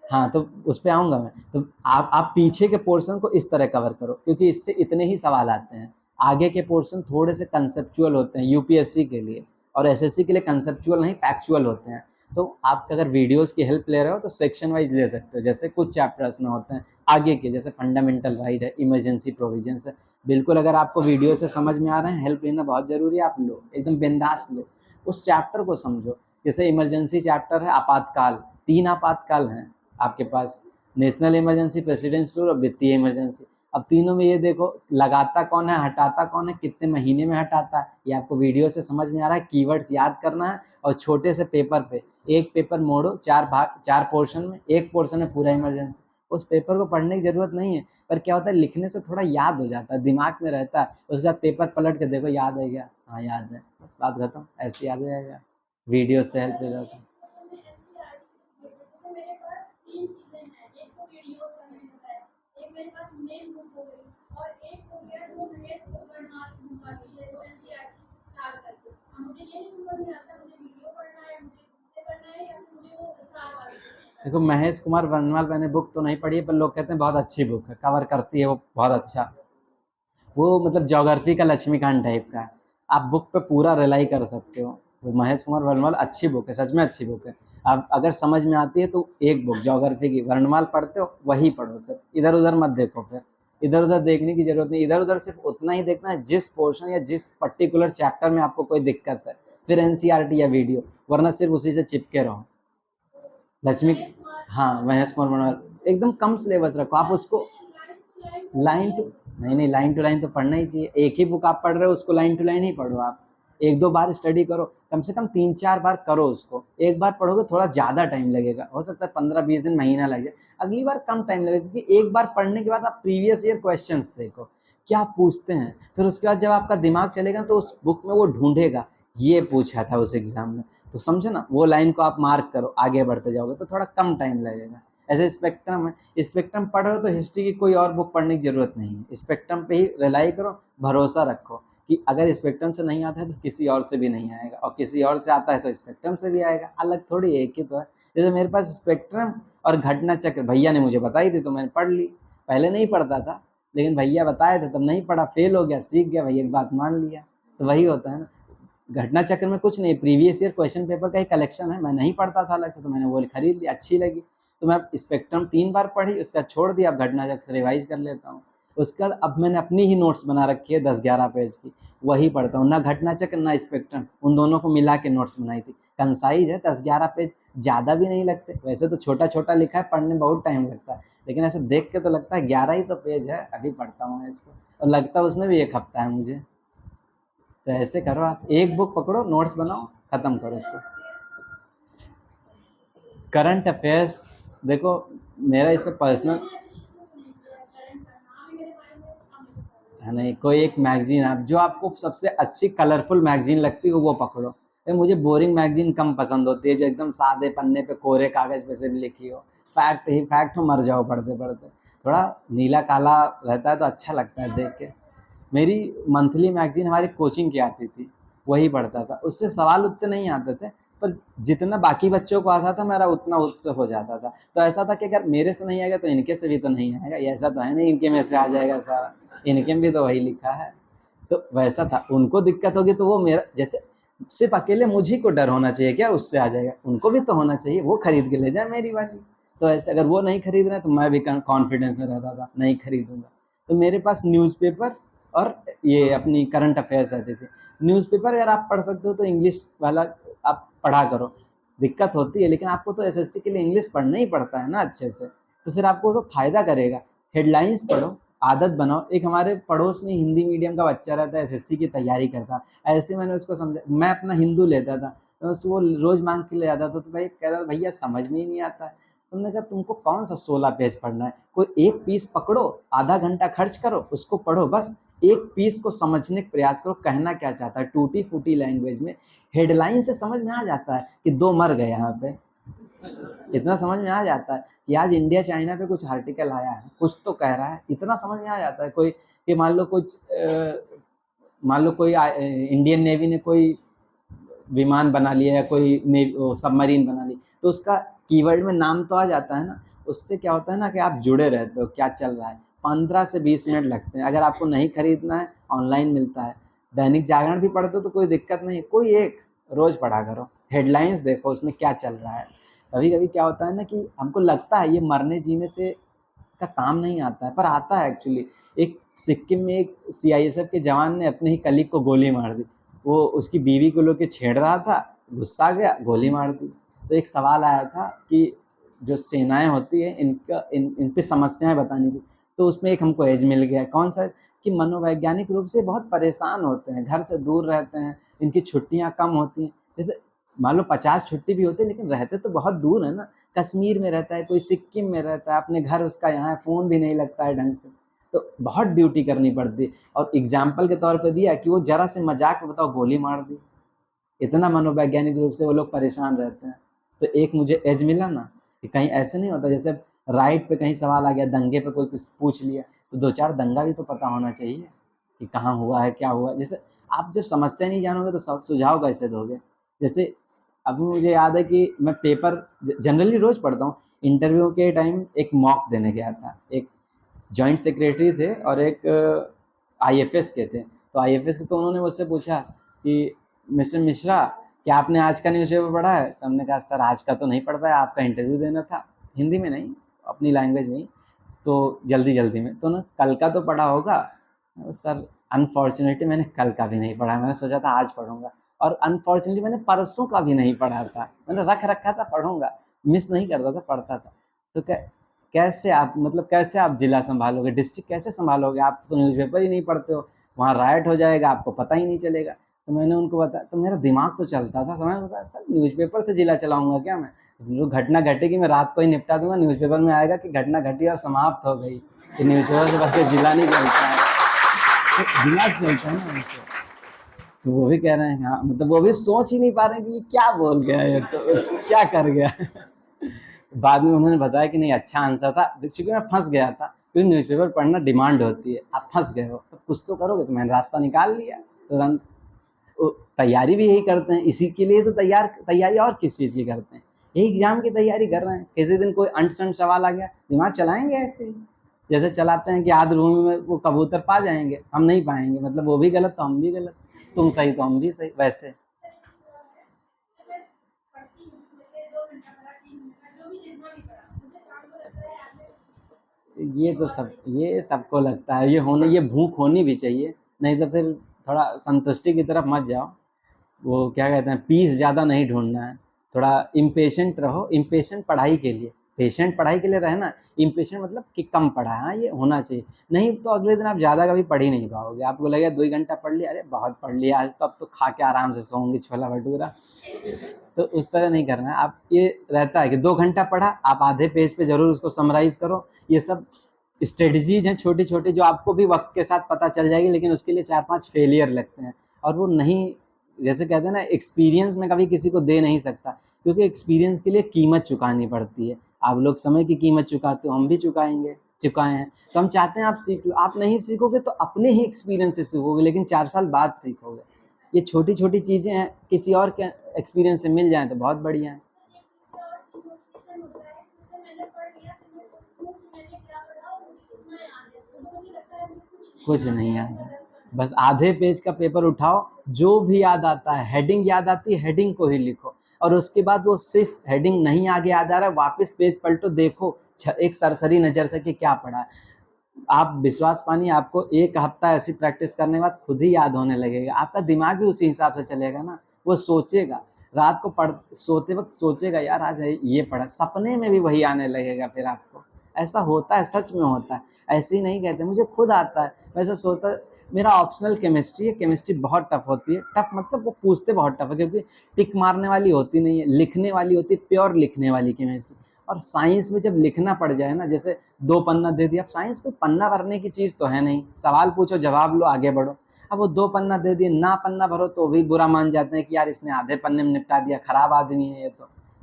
हाँ, तो उस पे आऊँगा मैं। तो आप पीछे के पोर्शन को इस तरह कवर करो, क्योंकि इससे इतने ही सवाल आते हैं। आगे के पोर्शन थोड़े से कंसेप्चुअल होते हैं यूपीएससी के लिए, और एसएससी के लिए कंसेप्चुअल नहीं, फैक्चुअल होते हैं। तो आप अगर वीडियोस की हेल्प ले रहे हो तो सेक्शन वाइज ले सकते हो। जैसे कुछ चैप्टर्स में होते हैं आगे के, जैसे फंडामेंटल राइट है, इमरजेंसी प्रोविजंस है। बिल्कुल अगर आपको वीडियो से समझ में आ रहे हैं, हेल्प लेना बहुत ज़रूरी है, आप लो, एकदम बिंदास लो, उस चैप्टर को समझो। जैसे इमरजेंसी चैप्टर है, आपातकाल, 3 आपातकाल हैं आपके पास, नेशनल इमरजेंसी, प्रेसिडेंट्स रूल और वित्तीय इमरजेंसी। अब तीनों में ये देखो, लगाता कौन है, हटाता कौन है, कितने महीने में हटाता है, ये आपको वीडियो से समझ में आ रहा है। कीवर्ड्स याद करना है, और छोटे से पेपर पे, एक पेपर मोड़ो 4 भाग, 4 पोर्शन में, एक पोर्शन है पूरा इमरजेंसी। उस पेपर को पढ़ने की जरूरत नहीं है, पर क्या होता है, लिखने से थोड़ा याद हो जाता है, दिमाग में रहता है। उसके बाद पेपर पलट के देखो, याद है क्या? हाँ याद है, बस बात खत्म, ऐसे याद हो जाएगा। वीडियो से हेल्प ले रहा था। देखो महेश कुमार वर्णवाल मैंने बुक तो नहीं पढ़ी है, पर लोग कहते हैं बहुत अच्छी बुक है, कवर करती है वो बहुत अच्छा। वो मतलब ज्योग्राफी का लक्ष्मीकांत टाइप का है। आप बुक पे पूरा रिलाई कर सकते हो। वो महेश कुमार वर्णवाल अच्छी बुक है, सच में अच्छी बुक है। आप अगर समझ में आती है तो एक बुक ज्योग्राफी की वर्णवाल पढ़ते हो, वही पढ़ो सर, इधर उधर मत देखो। फिर इधर उधर देखने की जरूरत नहीं, इधर उधर सिर्फ उतना ही देखना है जिस पोर्शन या जिस पर्टिकुलर चैप्टर में आपको कोई दिक्कत है, फिर एनसीईआरटी या वीडियो, वरना सिर्फ उसी से चिपके रहो। लक्ष्मी, हाँ महेश कुमार वर्णवाल, एकदम कम सिलेबस रखो आप उसको। लाइन टू, नहीं नहीं, लाइन टू लाइन तो पढ़ना ही चाहिए। एक ही बुक आप पढ़ रहे हो, उसको लाइन टू लाइन ही पढ़ो आप। 1-2 बार स्टडी करो, कम से कम 3-4 बार करो उसको। एक बार पढ़ोगे थोड़ा ज़्यादा टाइम लगेगा, हो सकता है 15-20 दिन, महीना लग जाए। अगली बार कम टाइम लगेगा, क्योंकि एक बार पढ़ने के बाद आप प्रीवियस ईयर क्वेश्चंस देखो क्या पूछते हैं। फिर उसके बाद जब आपका दिमाग चलेगा तो उस बुक में वो ढूंढेगा ये पूछा था उस एग्जाम में, तो समझो ना, वो लाइन को आप मार्क करो, आगे बढ़ते जाओगे तो थोड़ा कम टाइम लगेगा। ऐसे स्पेक्ट्रम है, स्पेक्ट्रम पढ़ रहे हो तो हिस्ट्री की कोई और बुक पढ़ने की जरूरत नहीं है, स्पेक्ट्रम पे ही रिलाई करो। भरोसा रखो कि अगर स्पेक्ट्रम से नहीं आता है तो किसी और से भी नहीं आएगा, और किसी और से आता है तो स्पेक्ट्रम से भी आएगा। अलग थोड़ी एक ही तो है। जैसे मेरे पास स्पेक्ट्रम और घटना चक्र भैया ने मुझे बताई थी तो मैंने पढ़ ली। पहले नहीं पढ़ता था, लेकिन भैया बताए थे तब नहीं पढ़ा, फेल हो गया, सीख गया, भैया की बात मान लिया। तो वही होता है ना। घटना चक्र में कुछ नहीं, प्रीवियस ईयर क्वेश्चन पेपर का ही कलेक्शन है। मैं नहीं पढ़ता था अलग से, तो मैंने वो खरीद ली, अच्छी लगी। तो मैं स्पेक्ट्रम 3 बार पढ़ी, उसका छोड़ दिया, अब घटना चक्र से रिवाइज कर लेता हूँ। उसके बाद अब मैंने अपनी ही नोट्स बना रखी है 10-11 पेज की, वही पढ़ता हूँ। ना घटना चक्र ना स्पेक्ट्रम, उन दोनों को मिला के नोट्स बनाई थी। कंसाइज है, 10-11 पेज ज़्यादा भी नहीं लगते। वैसे तो छोटा छोटा लिखा है, पढ़ने में बहुत टाइम लगता है, लेकिन ऐसे देख के तो लगता है 11 ही तो पेज है, अभी पढ़ता हूँ मैं इसको। और लगता है उसमें भी 1 हफ्ता है मुझे। तो ऐसे करो, आप एक बुक पकड़ो, नोट्स बनाओ, खत्म करो इसको। करंट अफेयर्स, देखो मेरा इस पर पर्सनल, है नहीं, कोई एक मैगजीन आप जो आपको सबसे अच्छी कलरफुल मैगजीन लगती हो वो पकड़ो। मुझे बोरिंग मैगजीन कम पसंद होती है, जो एकदम सादे पन्ने पे कोरे कागज पे से भी लिखी हो, फैक्ट ही फैक्ट हो, मर जाओ पढ़ते पढ़ते। थोड़ा नीला काला रहता है तो अच्छा लगता है देख के। मेरी मंथली मैगजीन हमारी कोचिंग की आती थी, वही पढ़ता था। उससे सवाल उतने नहीं आते थे, पर जितना बाकी बच्चों को आता था मेरा उतना उससे हो जाता था। तो ऐसा था कि अगर मेरे से नहीं आएगा तो इनके से भी तो नहीं आएगा, ये ऐसा तो है नहीं इनके में से आ जाएगा सारा, इनके में भी तो वही लिखा है। तो वैसा था, उनको दिक्कत होगी तो वो मेरा जैसे सिर्फ अकेले मुझे को डर होना चाहिए क्या उससे आ जाएगा, उनको भी तो होना चाहिए, वो खरीद के ले जाए मेरी वाली। तो ऐसे अगर वो नहीं खरीद रहे तो मैं भी कॉन्फिडेंस में रहता था नहीं खरीदूंगा। तो मेरे पास न्यूज़पेपर और ये अपनी करंट अफेयर्स रहते थे। न्यूज़पेपर अगर आप पढ़ सकते हो तो इंग्लिश वाला आप पढ़ा करो, दिक्कत होती है लेकिन आपको तो एसएससी के लिए इंग्लिश पढ़ना ही पड़ता है ना अच्छे से, तो फिर आपको तो फायदा करेगा। हेडलाइंस पढ़ो, आदत बनाओ। एक हमारे पड़ोस में हिंदी मीडियम का बच्चा रहता है, एसएससी की तैयारी करता, ऐसे मैंने उसको समझा, मैं अपना हिंदू लेता था तो वो रोज मांग के ले आता था, तो भाई कहता था भैया समझ में ही नहीं आता है। तुमने कहा तुमको कौन सा 16 पेज पढ़ना है, कोई एक पीस पकड़ो, आधा घंटा खर्च करो, उसको पढ़ो, बस एक पीस को समझने का प्रयास करो, कहना क्या चाहता है टूटी फूटी लैंग्वेज में। हेडलाइन से समझ में आ जाता है कि 2 मर गए यहाँ पे, इतना समझ में आ जाता है कि आज इंडिया चाइना पे कुछ आर्टिकल आया है, कुछ तो कह रहा है, इतना समझ में आ जाता है। कोई कि मान लो कोई इंडियन नेवी ने कोई विमान बना लिया या कोई सबमरीन बना ली, तो उसका कीवर्ड में नाम तो आ जाता है ना। उससे क्या होता है ना कि आप जुड़े रहते हो क्या चल रहा है। 15 से 20 मिनट लगते हैं, अगर आपको नहीं खरीदना है ऑनलाइन मिलता है। दैनिक जागरण भी पढ़ते हो तो कोई दिक्कत नहीं, कोई एक रोज पढ़ा करो, हेडलाइंस देखो उसमें क्या चल रहा है। कभी कभी क्या होता है ना कि हमको लगता है ये मरने जीने से का काम नहीं आता है, पर आता है एक्चुअली। एक सिक्किम में एक सीआईएसएफ के जवान ने अपने ही कलीग को गोली मार दी, वो उसकी बीवी को लेके छेड़ रहा था, गुस्सा गया, गोली मार दी। तो एक सवाल आया था कि जो सेनाएं होती है इन पे समस्याएं बतानी थी, तो उसमें एक हमको एज मिल गया। कौन सा? कि मनोवैज्ञानिक रूप से बहुत परेशान होते हैं, घर से दूर रहते हैं, इनकी छुट्टियां कम होती हैं। जैसे मान लो 50 छुट्टी भी होती है लेकिन रहते तो बहुत दूर है ना, कश्मीर में रहता है, कोई सिक्किम में रहता है, अपने घर उसका यहाँ है, फ़ोन भी नहीं लगता है ढंग से, तो बहुत ड्यूटी करनी पड़ती है। और एग्जाम्पल के तौर पे दिया कि वो जरा से मजाक में बताओ गोली मार दी, इतना मनोवैज्ञानिक रूप से वो लोग परेशान रहते हैं। तो एक मुझे एज मिला ना कि कहीं ऐसे नहीं होता जैसे राइट पे कहीं सवाल आ गया, दंगे पे कोई कुछ पूछ लिया, तो 2-4 दंगा भी तो पता होना चाहिए कि कहाँ हुआ है क्या हुआ। जैसे आप जब समस्या नहीं जानोगे तो सुझाव कैसे दोगे। जैसे अभी मुझे याद है कि मैं पेपर जनरली रोज पढ़ता हूँ, इंटरव्यू के टाइम एक मॉक देने गया था, एक जॉइंट सेक्रेटरी थे और एक आईएफएस के थे। तो आईएफएस के तो उन्होंने मुझसे पूछा कि मिस्टर मिश्रा क्या आपने आज का न्यूज़पेपर पढ़ा है? तो हमने कहा सर आज का तो नहीं पढ़ पाया, आपका इंटरव्यू देना था, हिंदी में नहीं अपनी लैंग्वेज में ही, तो जल्दी जल्दी में। तो ना कल का तो पढ़ा होगा? सर अनफॉर्चुनेटली मैंने कल का भी नहीं पढ़ा, मैंने सोचा था आज पढ़ूंगा, और अनफॉर्चुनेटली मैंने परसों का भी नहीं पढ़ा था, मैंने रख रखा था पढ़ूंगा, मिस नहीं करता था, पढ़ता था। तो कैसे आप मतलब कैसे आप जिला संभालोगे, डिस्ट्रिक्ट कैसे संभालोगे? आप तो न्यूज़पेपर ही नहीं पढ़ते हो, वहाँ राइट हो जाएगा आपको पता ही नहीं चलेगा। तो मैंने उनको बताया, तो मेरा दिमाग तो चलता था, तो मैंने बताया सर न्यूज़पेपर से जिला चलाऊंगा क्या मैं? जो घटना घटेगी मैं रात को ही निपटा दूंगा, न्यूज़पेपर में आएगा कि घटना घटी और समाप्त हो गई, कि न्यूज़पेपर से बस जिला नहीं चलता है, तो जिला चलता है ना उनको। तो वो भी कह रहे हैं हाँ, मतलब वो भी सोच ही नहीं पा रहे हैं कि ये क्या बोल गया है, तो क्या कर गया। बाद में उन्होंने बताया कि नहीं अच्छा आंसर था, चूंकि मैं फंस गया था, क्योंकि न्यूज़पेपर पढ़ना डिमांड होती है, आप फंस गए हो तो कुछ तो करोगे, तो मैंने रास्ता निकाल लिया तुरंत। तैयारी भी यही करते हैं, इसी के लिए तो तैयारी और किस चीज़ की करते हैं, यही एग्जाम की तैयारी कर रहे हैं। किसी दिन कोई अंट-शंट सवाल आ गया, दिमाग चलाएंगे ऐसे ही, जैसे चलाते हैं कि आद्रभूमि में वो कबूतर पा जाएंगे, हम नहीं पाएंगे, मतलब वो भी गलत तो हम भी गलत, तुम सही तो हम भी सही, वैसे। ये सबको लगता है, ये भूख होनी भी चाहिए, नहीं तो फिर थोड़ा संतुष्टि की तरफ मत जाओ। वो क्या कहते हैं, पीस ज़्यादा नहीं ढूंढना है, थोड़ा इम्पेशेंट रहो। इम्पेशेंट पढ़ाई के लिए, पेशेंट पढ़ाई के लिए रहना, इम्पेशेंट मतलब कि कम पढ़ा है, हाँ ये होना चाहिए। नहीं तो अगले दिन आप ज़्यादा कभी पढ़ ही नहीं पाओगे, आपको लगेगा 2 घंटा पढ़ लिया, अरे बहुत पढ़ लिया आज तो, अब तो खा के आराम से सोऊंगी छोला भटूरा। तो उस तरह नहीं करना है। आप ये रहता है कि 2 घंटा पढ़ा, आप आधे पेज पे ज़रूर उसको समराइज़ करो। ये सब स्ट्रेटजीज हैं छोटी छोटी जो आपको भी वक्त के साथ पता चल जाएगी, लेकिन उसके लिए 4-5 फेलियर लगते हैं। और वो नहीं, जैसे कहते हैं ना, एक्सपीरियंस में कभी किसी को दे नहीं सकता, क्योंकि एक्सपीरियंस के लिए कीमत चुकानी पड़ती है। आप लोग समय की कीमत चुकाते हो, हम भी चुकाए हैं। तो हम चाहते हैं आप सीख लो। आप नहीं सीखोगे तो अपने ही एक्सपीरियंस से सीखोगे, लेकिन 4 साल बाद सीखोगे। ये छोटी छोटी चीज़ें हैं, किसी और के एक्सपीरियंस से मिल जाए तो बहुत बढ़िया है। कुछ नहीं याद है, बस आधे पेज का पेपर उठाओ, जो भी याद आता है, हेडिंग याद आती है, हेडिंग को ही लिखो। और उसके बाद वो सिर्फ हेडिंग नहीं आगे याद आ रहा है, वापस पेज पलटो, देखो एक सरसरी नज़र से कि क्या पढ़ा है। आप विश्वास मानिए, आपको 1 हफ्ता ऐसी प्रैक्टिस करने के बाद खुद ही याद होने लगेगा। आपका दिमाग भी उसी हिसाब से चलेगा ना, वो सोचेगा, रात को सोते वक्त सोचेगा, यार आज ये पढ़ा, सपने में भी वही आने लगेगा फिर आपको। ऐसा होता है, सच में होता है। ऐसे ही नहीं कहते, मुझे खुद आता है। वैसे सोचता, मेरा ऑप्शनल केमिस्ट्री है, केमिस्ट्री बहुत टफ होती है। टफ मतलब वो पूछते बहुत टफ है, क्योंकि टिक मारने वाली होती नहीं है, लिखने वाली होती है, प्योर लिखने वाली केमिस्ट्री। और साइंस में जब लिखना पड़ जाए ना, जैसे 2 पन्ना दे दिया, अब साइंस कोई पन्ना भरने की चीज़ तो है नहीं, सवाल पूछो जवाब लो आगे बढ़ो। अब वो 2 पन्ना दे दिए, ना पन्ना भरो तो भी बुरा मान जाते हैं कि यार इसने आधे पन्ने में निपटा दिया, खराब आदमी है ये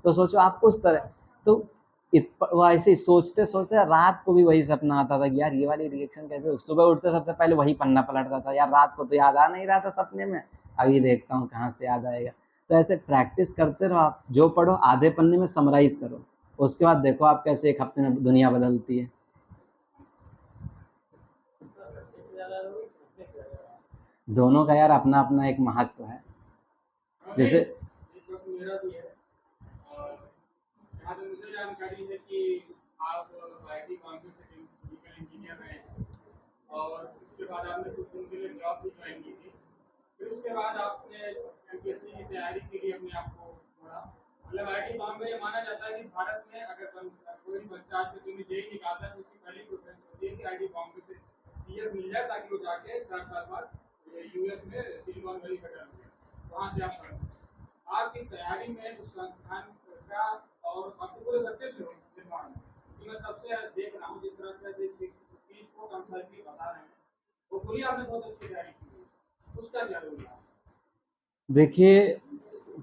तो सोचो आप उस तरह। तो वो ऐसे ही सोचते सोचते रात को भी वही सपना आता था कि यार ये वाली रिएक्शन कैसे। सुबह उठते सबसे पहले वही पन्ना पलटता था, यार रात को तो याद आ नहीं रहा था सपने में, अभी देखता हूँ कहाँ से याद आएगा। तो ऐसे प्रैक्टिस करते रहो आप, जो पढ़ो आधे पन्ने में समराइज करो, उसके बाद देखो आप कैसे 1 हफ्ते में दुनिया बदलती है। दोनों का यार अपना अपना एक महत्व है। जैसे मेरा भी है, जहाँ तक मुझे जानकारी है कि आप आईटी कंपनी से केमिकल इंजीनियर रहे हैं, और उसके बाद आपने कुछ दिन के लिए जॉब भी ज्वाइन की थी। फिर उसके बाद आपने यूपीएससी की तैयारी के लिए अपने आप को जोड़ा। मतलब आईटी बॉम्बे ये माना जाता है कि भारत में अगर कोई बच्चा आज किसी में जेई निकालता है तो उसकी पहली प्रेफरेंस होती है कि आईटी बॉम्बे से सीएस मिल जाए, ताकि वो जाके 4 साल बाद यूएस में सिलिकॉन वैली सेटल हो जाए, वहाँ से आप पढ़ें। आपकी तैयारी में उस संस्थान का और आपके पूरे व्यक्तित्व निर्माण में, कि मैं तब से देख रहा हूँ जिस तरह से चीज को कंसल्टी बता रहे हैं, वो पूरी आपने बहुत अच्छी तैयारी की है, उसका क्या रोल है? देखिए,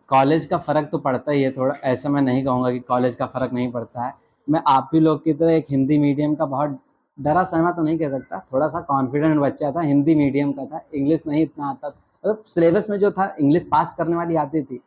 कॉलेज का फ़र्क तो पड़ता ही है थोड़ा, ऐसा मैं नहीं कहूँगा कि कॉलेज का फ़र्क नहीं पड़ता है। मैं आप ही लोग की तरह एक हिंदी मीडियम का बहुत डरा सहमा तो नहीं कह सकता, थोड़ा सा कॉन्फिडेंट बच्चा था, हिंदी मीडियम का था, इंग्लिश नहीं इतना आता था। मतलब सिलेबस में जो था इंग्लिश पास करने वाली आती थी,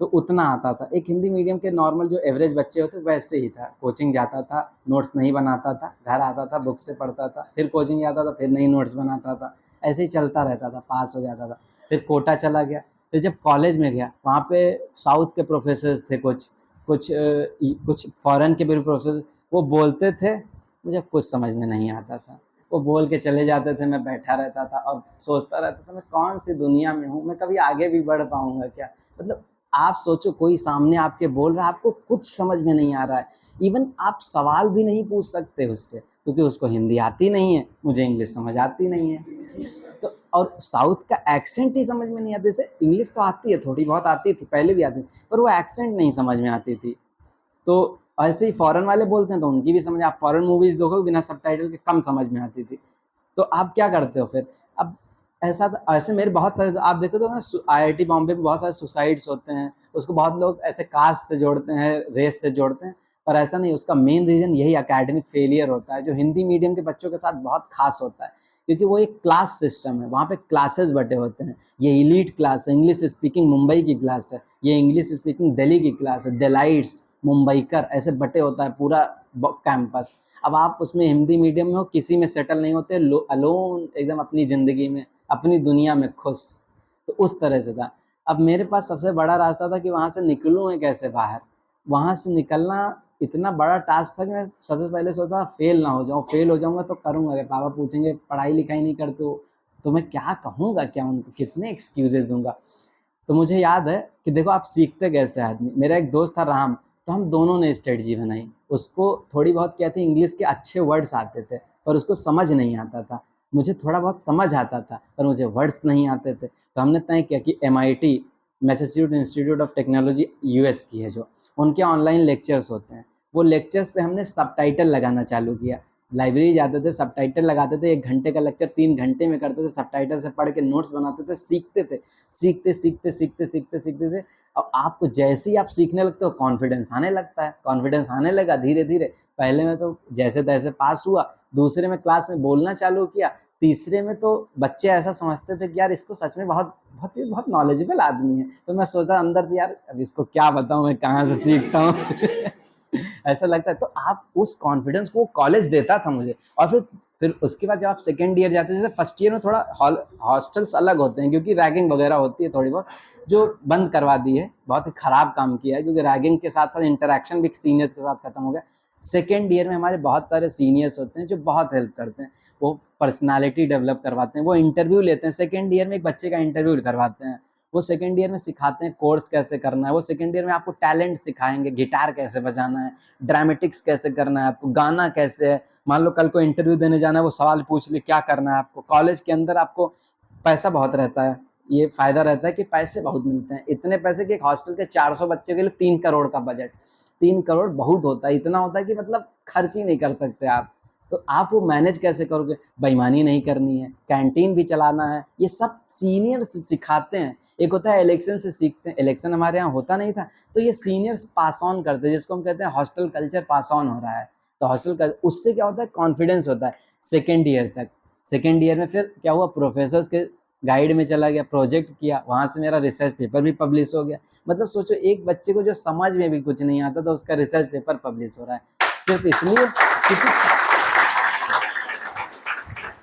तो उतना आता था। एक हिंदी मीडियम के नॉर्मल जो एवरेज बच्चे होते वैसे ही था। कोचिंग जाता था, नोट्स नहीं बनाता था, घर आता था, बुक से पढ़ता था, फिर कोचिंग जाता था, फिर नहीं नोट्स बनाता था, ऐसे ही चलता रहता था, पास हो जाता था। फिर कोटा चला गया। फिर जब कॉलेज में गया, वहाँ पे साउथ के प्रोफेसर्स थे, कुछ फॉरेन के भी प्रोफेसर, वो बोलते थे, मुझे कुछ समझ में नहीं आता था। वो बोल के चले जाते थे, मैं बैठा रहता था और सोचता रहता था मैं कौन सी दुनिया में हूँ, मैं कभी आगे भी बढ़ पाऊंगा क्या। मतलब आप सोचो, कोई सामने आपके बोल रहा है, आपको कुछ समझ में नहीं आ रहा है, इवन आप सवाल भी नहीं पूछ सकते उससे, क्योंकि उसको हिंदी आती नहीं है, मुझे इंग्लिश समझ आती नहीं है। तो और साउथ का एक्सेंट ही समझ में नहीं आता। जैसे इंग्लिश तो आती है, थोड़ी बहुत आती थी, पहले भी आती थी, पर वो एक्सेंट नहीं समझ में आती थी। तो ऐसे ही फॉरेन वाले बोलते हैं तो उनकी भी समझ, आप फॉरेन मूवीज देखोगे बिना सबटाइटल के, कम समझ में आती थी। तो आप क्या करते हो फिर? अब ऐसे मेरे बहुत सारे आप देखो तो ना, आईआईटी बॉम्बे में बहुत सारे सुसाइड्स होते हैं, उसको बहुत लोग ऐसे कास्ट से जोड़ते हैं, रेस से जोड़ते हैं, पर ऐसा नहीं। उसका मेन रीजन यही एकेडमिक फेलियर होता है, जो हिंदी मीडियम के बच्चों के साथ बहुत खास होता है, क्योंकि वो एक क्लास सिस्टम है, वहाँ पे क्लासेस बटे होते हैं। ये इलीट क्लास है, इंग्लिश स्पीकिंग मुंबई की क्लास है, ये इंग्लिश स्पीकिंग दिल्ली की क्लास है, डेलाइट्स, मुंबईकर, ऐसे बटे होता है पूरा कैंपस। अब आप उसमें हिंदी मीडियम में हो, किसी में सेटल नहीं होते, अलोन एकदम अपनी ज़िंदगी में, अपनी दुनिया में खुश। तो उस तरह से था। अब मेरे पास सबसे बड़ा रास्ता था कि वहाँ से निकलूँ मैं कैसे बाहर। वहाँ से निकलना इतना बड़ा टास्क था कि मैं सबसे पहले सोचा फेल ना हो जाऊँ, फेल हो जाऊँगा तो करूँगा क्या, पापा पूछेंगे पढ़ाई लिखाई नहीं करते हो, तो मैं क्या कहूँगा, क्या उनको कितने एक्सक्यूजेज दूंगा। तो मुझे याद है कि देखो आप सीखते कैसे आदमी, मेरा एक दोस्त था राम, तो हम दोनों ने स्ट्रेटजी बनाई। उसको थोड़ी बहुत क्या थी, इंग्लिश के अच्छे वर्ड्स आते थे, पर उसको समझ नहीं आता था। मुझे थोड़ा बहुत समझ आता था, पर मुझे वर्ड्स नहीं आते थे। तो हमने तय किया कि MIT, Massachusetts institute of technology, US की है जो, उनके ऑनलाइन लेक्चर्स होते हैं, वो लेक्चर्स पे हमने सबटाइटल लगाना चालू किया। लाइब्रेरी जाते थे, सबटाइटल लगाते थे, 1 घंटे का लेक्चर 3 घंटे में करते थे, सबटाइटल से पढ़ के नोट्स बनाते थे, सीखते थे। सीखते थे। अब आपको जैसे ही आप सीखने लगते हो कॉन्फिडेंस आने लगता है, कॉन्फिडेंस आने लगा धीरे-धीरे। पहले में तो जैसे-तैसे पास हुआ, दूसरे में क्लास में बोलना चालू किया, तीसरे में तो बच्चे ऐसा समझते थे कि यार इसको सच में बहुत नॉलेजेबल आदमी है। तो मैं सोचता अंदर से यार अब इसको क्या बताऊँ, मैं कहाँ से सीखता हूँ। ऐसा लगता है। तो आप उस कॉन्फिडेंस को कॉलेज देता था मुझे। और फिर उसके बाद जब आप सेकंड ईयर जाते हो, जैसे फर्स्ट ईयर में थोड़ा हॉस्टल्स अलग होते हैं क्योंकि रैगिंग वगैरह होती है थोड़ी बहुत, जो बंद करवा दी है। बहुत ही खराब काम किया है क्योंकि रैगिंग के साथ साथ इंटरेक्शन भी सीनियर्स के साथ खत्म हो गया। सेकेंड ईयर में हमारे बहुत सारे सीनियर्स होते हैं जो बहुत हेल्प करते हैं, वो पर्सनालिटी डेवलप करवाते हैं, वो इंटरव्यू लेते हैं। सेकेंड ईयर में एक बच्चे का इंटरव्यू करवाते हैं, वो सेकेंड ईयर में सिखाते हैं कोर्स कैसे करना है, वो सेकेंड ईयर में आपको टैलेंट सिखाएंगे, गिटार कैसे बजाना है, ड्रामेटिक्स कैसे करना है, आपको गाना कैसे है। मान लो कल को इंटरव्यू देने जाना है, वो सवाल पूछ ले क्या करना है आपको। कॉलेज के अंदर आपको पैसा बहुत रहता है, ये फायदा रहता है कि पैसे बहुत मिलते हैं। इतने पैसे कि एक हॉस्टल के 400 बच्चे के लिए 3 करोड़ का बजट, 3 करोड़ बहुत होता है, इतना होता है कि मतलब खर्च ही नहीं कर सकते आप। तो आप वो मैनेज कैसे करोगे, बेईमानी नहीं करनी है, कैंटीन भी चलाना है, ये सब सीनियर्स सिखाते हैं। एक होता है इलेक्शन से सीखते हैं, इलेक्शन हमारे यहाँ होता नहीं था, तो ये सीनियर्स पास ऑन करते हैं, जिसको हम कहते हैं हॉस्टल कल्चर पास ऑन हो रहा है। तो हॉस्टल का उससे क्या होता है, कॉन्फिडेंस होता है सेकेंड ईयर तक। सेकेंड ईयर में फिर क्या हुआ, प्रोफेसर्स के गाइड में चला गया, प्रोजेक्ट किया, वहाँ से मेरा रिसर्च पेपर भी पब्लिश हो गया। मतलब सोचो एक बच्चे को जो समझ में भी कुछ नहीं आता, तो उसका रिसर्च पेपर पब्लिश हो रहा है सिर्फ इसलिए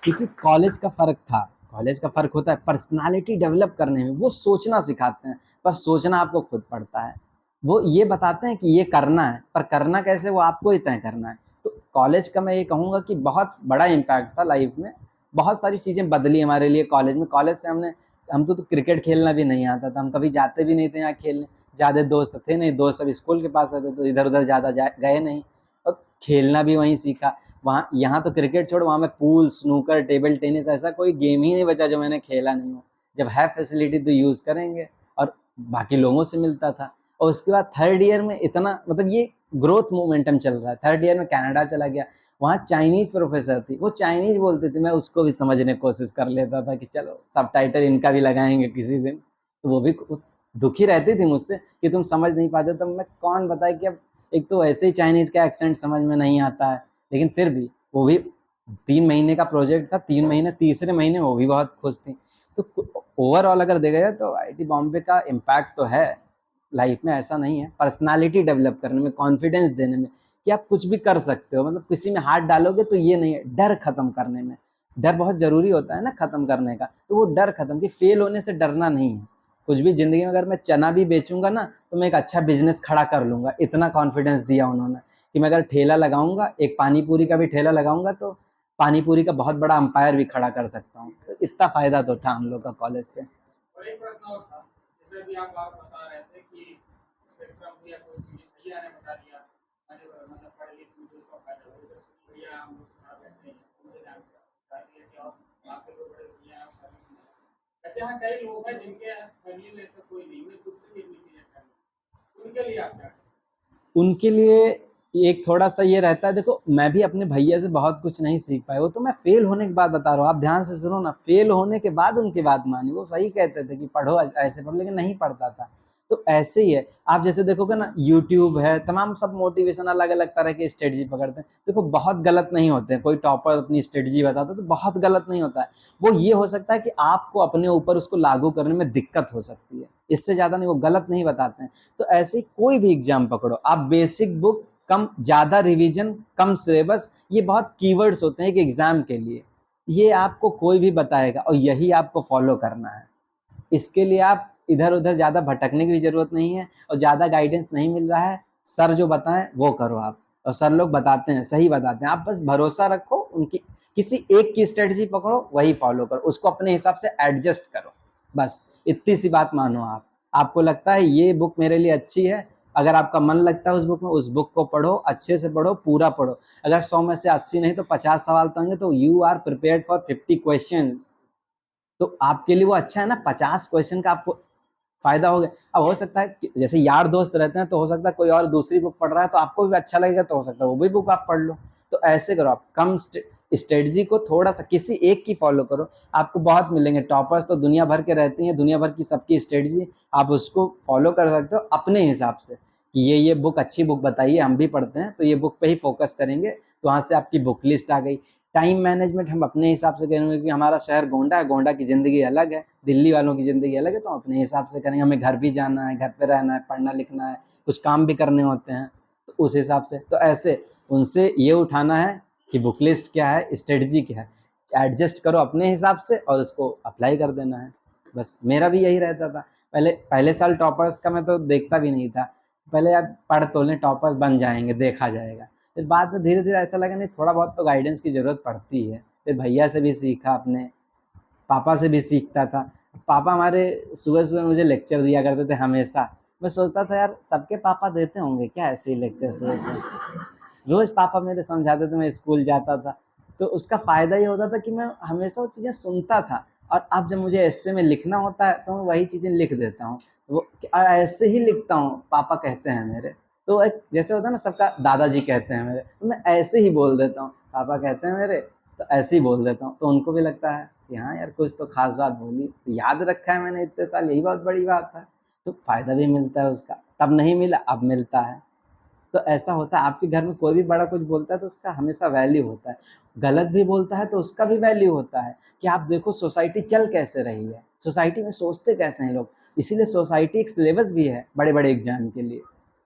क्योंकि कॉलेज का फ़र्क था। कॉलेज का फ़र्क होता है पर्सनालिटी डेवलप करने में, वो सोचना सिखाते हैं, पर सोचना आपको खुद पड़ता है। वो ये बताते हैं कि ये करना है, पर करना कैसे वो आपको ही तय करना है। तो कॉलेज का मैं ये कहूँगा कि बहुत बड़ा इम्पैक्ट था लाइफ में, बहुत सारी चीज़ें बदली हमारे लिए कॉलेज में। कॉलेज से हम तो क्रिकेट खेलना भी नहीं आता था, हम कभी जाते भी नहीं थे यहाँ खेलने, ज़्यादा दोस्त थे नहीं, दोस्त सब स्कूल के पास रहते, तो इधर-उधर ज़्यादा गए नहीं और खेलना भी वहीं सीखा। वहाँ यहाँ तो क्रिकेट छोड़, वहाँ मैं पूल, स्नूकर, टेबल टेनिस, ऐसा कोई गेम ही नहीं बचा जो मैंने खेला नहीं हो। जब है फैसिलिटी तो यूज़ करेंगे, और बाकी लोगों से मिलता था। और उसके बाद थर्ड ईयर में इतना मतलब ये ग्रोथ मोमेंटम चल रहा है। थर्ड ईयर में कनाडा चला गया, वहाँ चाइनीज़ प्रोफेसर थी, वो चाइनीज़ बोलती थी, मैं उसको भी समझने की कोशिश कर लेता था कि चलो सबटाइटल इनका भी लगाएंगे किसी दिन। तो वो भी दुखी रहती थी मुझसे कि तुम समझ नहीं पाते। तो मैं कौन बताए कि अब एक तो ऐसे ही चाइनीज़ का एक्सेंट समझ में नहीं आता है, लेकिन फिर भी वो भी 3 महीने का प्रोजेक्ट था, 3 महीने, तीसरे महीने वो भी बहुत खुश थी। तो ओवरऑल अगर देखा जाए तो आईआईटी बॉम्बे का इम्पैक्ट तो है लाइफ में, ऐसा नहीं है। पर्सनालिटी डेवलप करने में, कॉन्फिडेंस देने में कि आप कुछ भी कर सकते हो, मतलब किसी में हाथ डालोगे तो ये नहीं है, डर खत्म करने में। डर बहुत ज़रूरी होता है ना खत्म करने का, तो वो डर खत्म, कि फेल होने से डरना नहीं है। कुछ भी ज़िंदगी में अगर मैं चना भी बेचूँगा ना, तो मैं एक अच्छा बिज़नेस खड़ा कर लूँगा, इतना कॉन्फिडेंस दिया उन्होंने। कि मैं अगर ठेला लगाऊंगा, एक पानी पूरी का भी ठेला लगाऊंगा, तो पानी पूरी का बहुत बड़ा अंपायर भी खड़ा कर सकता हूँ। तो इतना फायदा तो था हम लोग का कॉलेज से। और एक प्रश्न और था, जैसे अभी आप बात बता रहे थे कि स्पेक्ट्रम या कोई चीज़ भैया ने बता दिया, मतलब पढ़े लिखे मुझे उसका फायदा हो, जैसे भैया हम लोग के साथ रहते हैं, उनसे जान बता दिया कि और आपके लोग बड़े भैया हैं सर्विस में। ऐसे यहाँ कई लोग हैं जिनके फैमिली में ऐसा कोई नहीं, मैं खुद से भी इतनी चीज़ें कर, उनके लिए आप क्या करें? उनके लिए एक थोड़ा-सा ये रहता है, देखो मैं भी अपने भैया से बहुत कुछ नहीं सीख पाया, वो तो मैं फेल होने के बाद बता रहा हूँ, आप ध्यान से सुनो ना, फेल होने के बाद उनकी बात मानी। वो सही कहते थे कि पढ़ो, ऐसे पढ़ो, लेकिन नहीं पढ़ता था। तो ऐसे ही है, आप जैसे देखोगे ना, यूट्यूब है, तमाम सब मोटिवेशन अलग-अलग तरह की स्ट्रेटजी पकड़ते हैं। देखो बहुत गलत नहीं होते हैं, कोई टॉपर अपनी स्ट्रेटजी बताता है तो बहुत गलत नहीं होता है। वो ये हो सकता है कि आपको अपने ऊपर उसको लागू करने में दिक्कत हो सकती है, इससे ज़्यादा नहीं, वो गलत नहीं बताते हैं। तो ऐसे ही कोई भी एग्जाम पकड़ो, आप बेसिक बुक, कम ज़्यादा रिवीजन, कम सिलेबस, ये बहुत कीवर्ड्स होते हैं एक एग्जाम के लिए। ये आपको कोई भी बताएगा और यही आपको फॉलो करना है। इसके लिए आप इधर-उधर ज़्यादा भटकने की भी ज़रूरत नहीं है, और ज़्यादा गाइडेंस नहीं मिल रहा है, सर जो बताएँ वो करो आप, और सर लोग बताते हैं, सही बताते हैं। आप बस भरोसा रखो उनकी, किसी एक की स्ट्रेटजी पकड़ो, वही फॉलो करो, उसको अपने हिसाब से एडजस्ट करो, बस इतनी सी बात मानो आप। आपको लगता है ये बुक मेरे लिए अच्छी है, अगर आपका मन लगता है उस बुक में, उस बुक को पढ़ो, अच्छे से पढ़ो, पूरा पढ़ो। अगर 100 में से 80 नहीं तो 50 सवाल तो होंगे, तो you are prepared for 50 questions. तो आपके लिए वो अच्छा है ना, 50 क्वेश्चन का आपको फ़ायदा हो गया। अब हो सकता है कि जैसे यार दोस्त रहते हैं, तो हो सकता है कोई और दूसरी बुक पढ़ रहा है, तो आपको भी अच्छा लगेगा, तो हो सकता है वो भी बुक आप पढ़ लो। तो ऐसे करो, आप कम स्ट्रेटजी को थोड़ा सा किसी एक की फॉलो करो, आपको बहुत मिलेंगे। टॉपर्स तो दुनिया भर के रहती हैं, दुनिया भर की सबकी स्ट्रेटजी, आप उसको फॉलो कर सकते हो अपने हिसाब से कि ये बुक अच्छी बुक बताइए, हम भी पढ़ते हैं तो ये बुक पे ही फोकस करेंगे, तो वहाँ से आपकी बुक लिस्ट आ गई। टाइम मैनेजमेंट हम अपने हिसाब से करेंगे कि हमारा शहर गोंडा है, गोंडा की ज़िंदगी अलग है, दिल्ली वालों की ज़िंदगी अलग है, तो अपने हिसाब से करेंगे। हमें घर भी जाना है, घर पे रहना है, पढ़ना लिखना है, कुछ काम भी करने होते हैं, तो उस हिसाब से तो ऐसे उनसे ये उठाना है कि बुक लिस्ट क्या है, स्ट्रेटजी क्या है, एडजस्ट करो अपने हिसाब से और उसको अप्लाई कर देना है। बस मेरा भी यही रहता था। पहले साल टॉपर्स का मैं तो देखता भी नहीं था, पहले यार पढ़ तो लें, टॉपर्स बन जाएंगे, देखा जाएगा। फिर बाद में धीरे धीरे ऐसा लगा नहीं, थोड़ा बहुत तो गाइडेंस की ज़रूरत पड़ती है। फिर भैया से भी सीखा, अपने पापा से भी सीखता था। पापा हमारे सुबह सुबह मुझे लेक्चर दिया करते थे हमेशा। मैं सोचता था यार सबके पापा देते होंगे क्या ऐसे ही लेक्चर सुबह सुबह। रोज़ पापा मेरे समझाते थे, मैं स्कूल जाता था तो उसका फ़ायदा ये होता था कि मैं हमेशा वो चीज़ें सुनता था, और अब जब मुझे एस्से में लिखना होता है तो मैं वही चीज़ें लिख देता हूँ। वो ऐसे ही लिखता हूँ, पापा कहते हैं मेरे, तो एक जैसे होता है ना सबका दादाजी कहते हैं मेरे, तो मैं ऐसे ही बोल देता हूँ, पापा कहते हैं मेरे, तो ऐसे ही बोल देता हूँ। तो उनको भी लगता है कि हाँ यार कुछ तो खास बात बोली, याद रखा है मैंने इतने साल, यही बहुत बड़ी बात है। तो फ़ायदा भी मिलता है उसका, तब नहीं मिला अब मिलता है। तो ऐसा होता है, आपके घर में कोई भी बड़ा कुछ बोलता है तो उसका हमेशा वैल्यू होता है, गलत भी बोलता है तो उसका भी वैल्यू होता है। कि आप देखो सोसाइटी चल कैसे रही है, सोसाइटी में सोचते कैसे हैं लोग। इसीलिए सोसाइटी एक सिलेबस भी है बड़े बड़े एग्जाम के लिए,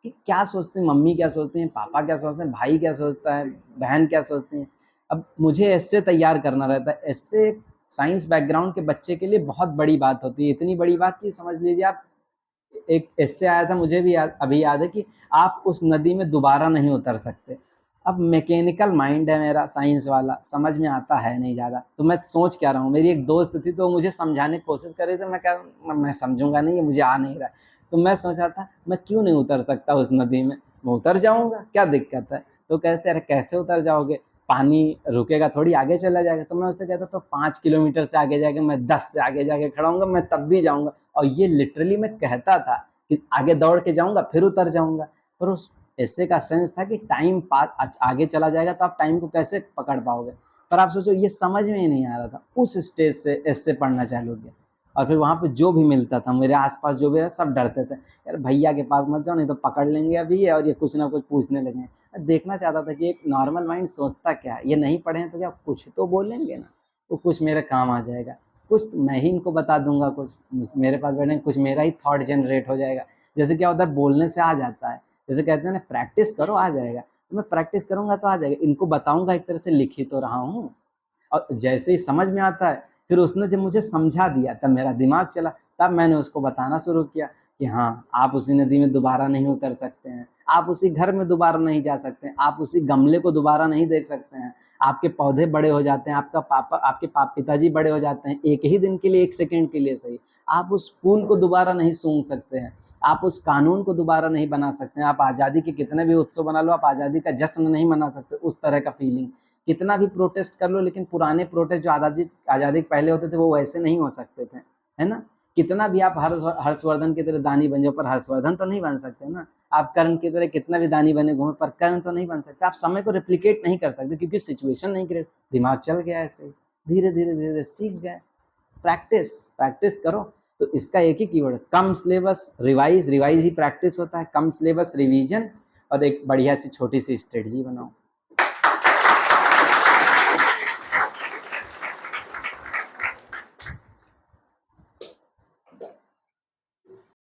कि क्या सोचते हैं, मम्मी क्या सोचती हैं, पापा क्या सोचते हैं, भाई क्या सोचता है, बहन क्या सोचती हैं। अब मुझे ऐसे तैयार करना रहता है, ऐसे साइंस बैकग्राउंड के बच्चे के लिए बहुत बड़ी बात होती है, इतनी बड़ी बात कि समझ लीजिए आप, एक ऐसे आया था मुझे भी अभी याद है कि आप उस नदी में दोबारा नहीं उतर सकते। अब मैकेनिकल माइंड है मेरा, साइंस वाला, समझ में आता है नहीं ज़्यादा, तो मैं सोच क्या रहा हूँ। मेरी एक दोस्त थी तो मुझे समझाने की कोशिश कर रही थी, मैं क्या मैं समझूंगा नहीं, ये मुझे आ नहीं रहा। तो मैं सोच रहा था मैं क्यों नहीं उतर सकता उस नदी में, मैं उतर जाऊँगा, क्या दिक्कत है। तो कहते अरे कैसे उतर जाओगे, पानी रुकेगा थोड़ी, आगे चला जाएगा। तो मैं उससे कहता तो 5 किलोमीटर से आगे जाके, मैं 10 से आगे जाके खड़ा हूँगा, मैं तब भी जाऊँगा। और ये लिटरली मैं कहता था कि आगे दौड़ के जाऊँगा फिर उतर जाऊँगा। पर उस ऐसे का सेंस था कि टाइम पास आगे चला जाएगा तो आप टाइम को कैसे पकड़ पाओगे। पर आप सोचो ये समझ में ही नहीं आ रहा था, उस स्टेज से ऐसे पढ़ना चालू किया। और फिर वहाँ पे जो भी मिलता था, मेरे आसपास जो भी है सब डरते थे, यार भैया के पास मत जाओ नहीं तो पकड़ लेंगे अभी, और ये कुछ ना कुछ पूछने लगेंगे। मैं देखना चाहता था कि एक नॉर्मल माइंड सोचता क्या है, ये नहीं पढ़े हैं तो क्या कुछ तो बोलेंगे ना, तो कुछ मेरे काम आ जाएगा, कुछ मैं ही इनको बता दूंगा, कुछ मेरे पास बैठे कुछ मेरा ही थॉट जनरेट हो जाएगा। जैसे क्या होता है बोलने से आ जाता है, जैसे कहते हैं ना प्रैक्टिस करो आ जाएगा, तो मैं प्रैक्टिस करूंगा तो आ जाएगा, इनको बताऊंगा, एक तरह से लिख ही तो रहा हूँ। और जैसे ही समझ में आता है, फिर उसने जब मुझे समझा दिया तब मेरा दिमाग चला, तब मैंने उसको बताना शुरू किया कि हाँ आप उसी नदी में दोबारा नहीं उतर सकते हैं, आप उसी घर में दोबारा नहीं जा सकते हैं, आप उसी गमले को दोबारा नहीं देख सकते हैं, आपके पौधे बड़े हो जाते हैं, आपके पिताजी बड़े हो जाते हैं, एक ही दिन के लिए, एक सेकंड के लिए सही, आप उस फूल को दोबारा नहीं सूंघ सकते हैं, आप उस कानून को दोबारा नहीं बना सकते हैं, आप आज़ादी के कितने भी उत्सव बना लो, आप आज़ादी का जश्न नहीं मना सकते, उस तरह का फीलिंग। कितना भी प्रोटेस्ट कर लो, लेकिन पुराने प्रोटेस्ट जो आज़ादी के पहले होते थे वो वैसे नहीं हो सकते थे, है ना। कितना भी आप हर्षवर्धन की तरह दानी बन जाओ, पर हर्षवर्धन तो नहीं बन सकते ना। आप कर्ण की तरह कितना भी दानी बने घूमे, पर कर्ण तो नहीं बन सकते। आप समय को रिप्लिकेट नहीं कर सकते क्योंकि सिचुएशन नहीं क्रिएट, दिमाग चल गया ऐसे ही, धीरे धीरे धीरे सीख गए। प्रैक्टिस प्रैक्टिस करो। तो इसका एक ही कीवर्ड, कम सिलेबस रिवाइज, रिवाइज ही प्रैक्टिस होता है, कम सिलेबस रिवीजन, और एक बढ़िया सी छोटी सी स्ट्रेटजी बनाओ।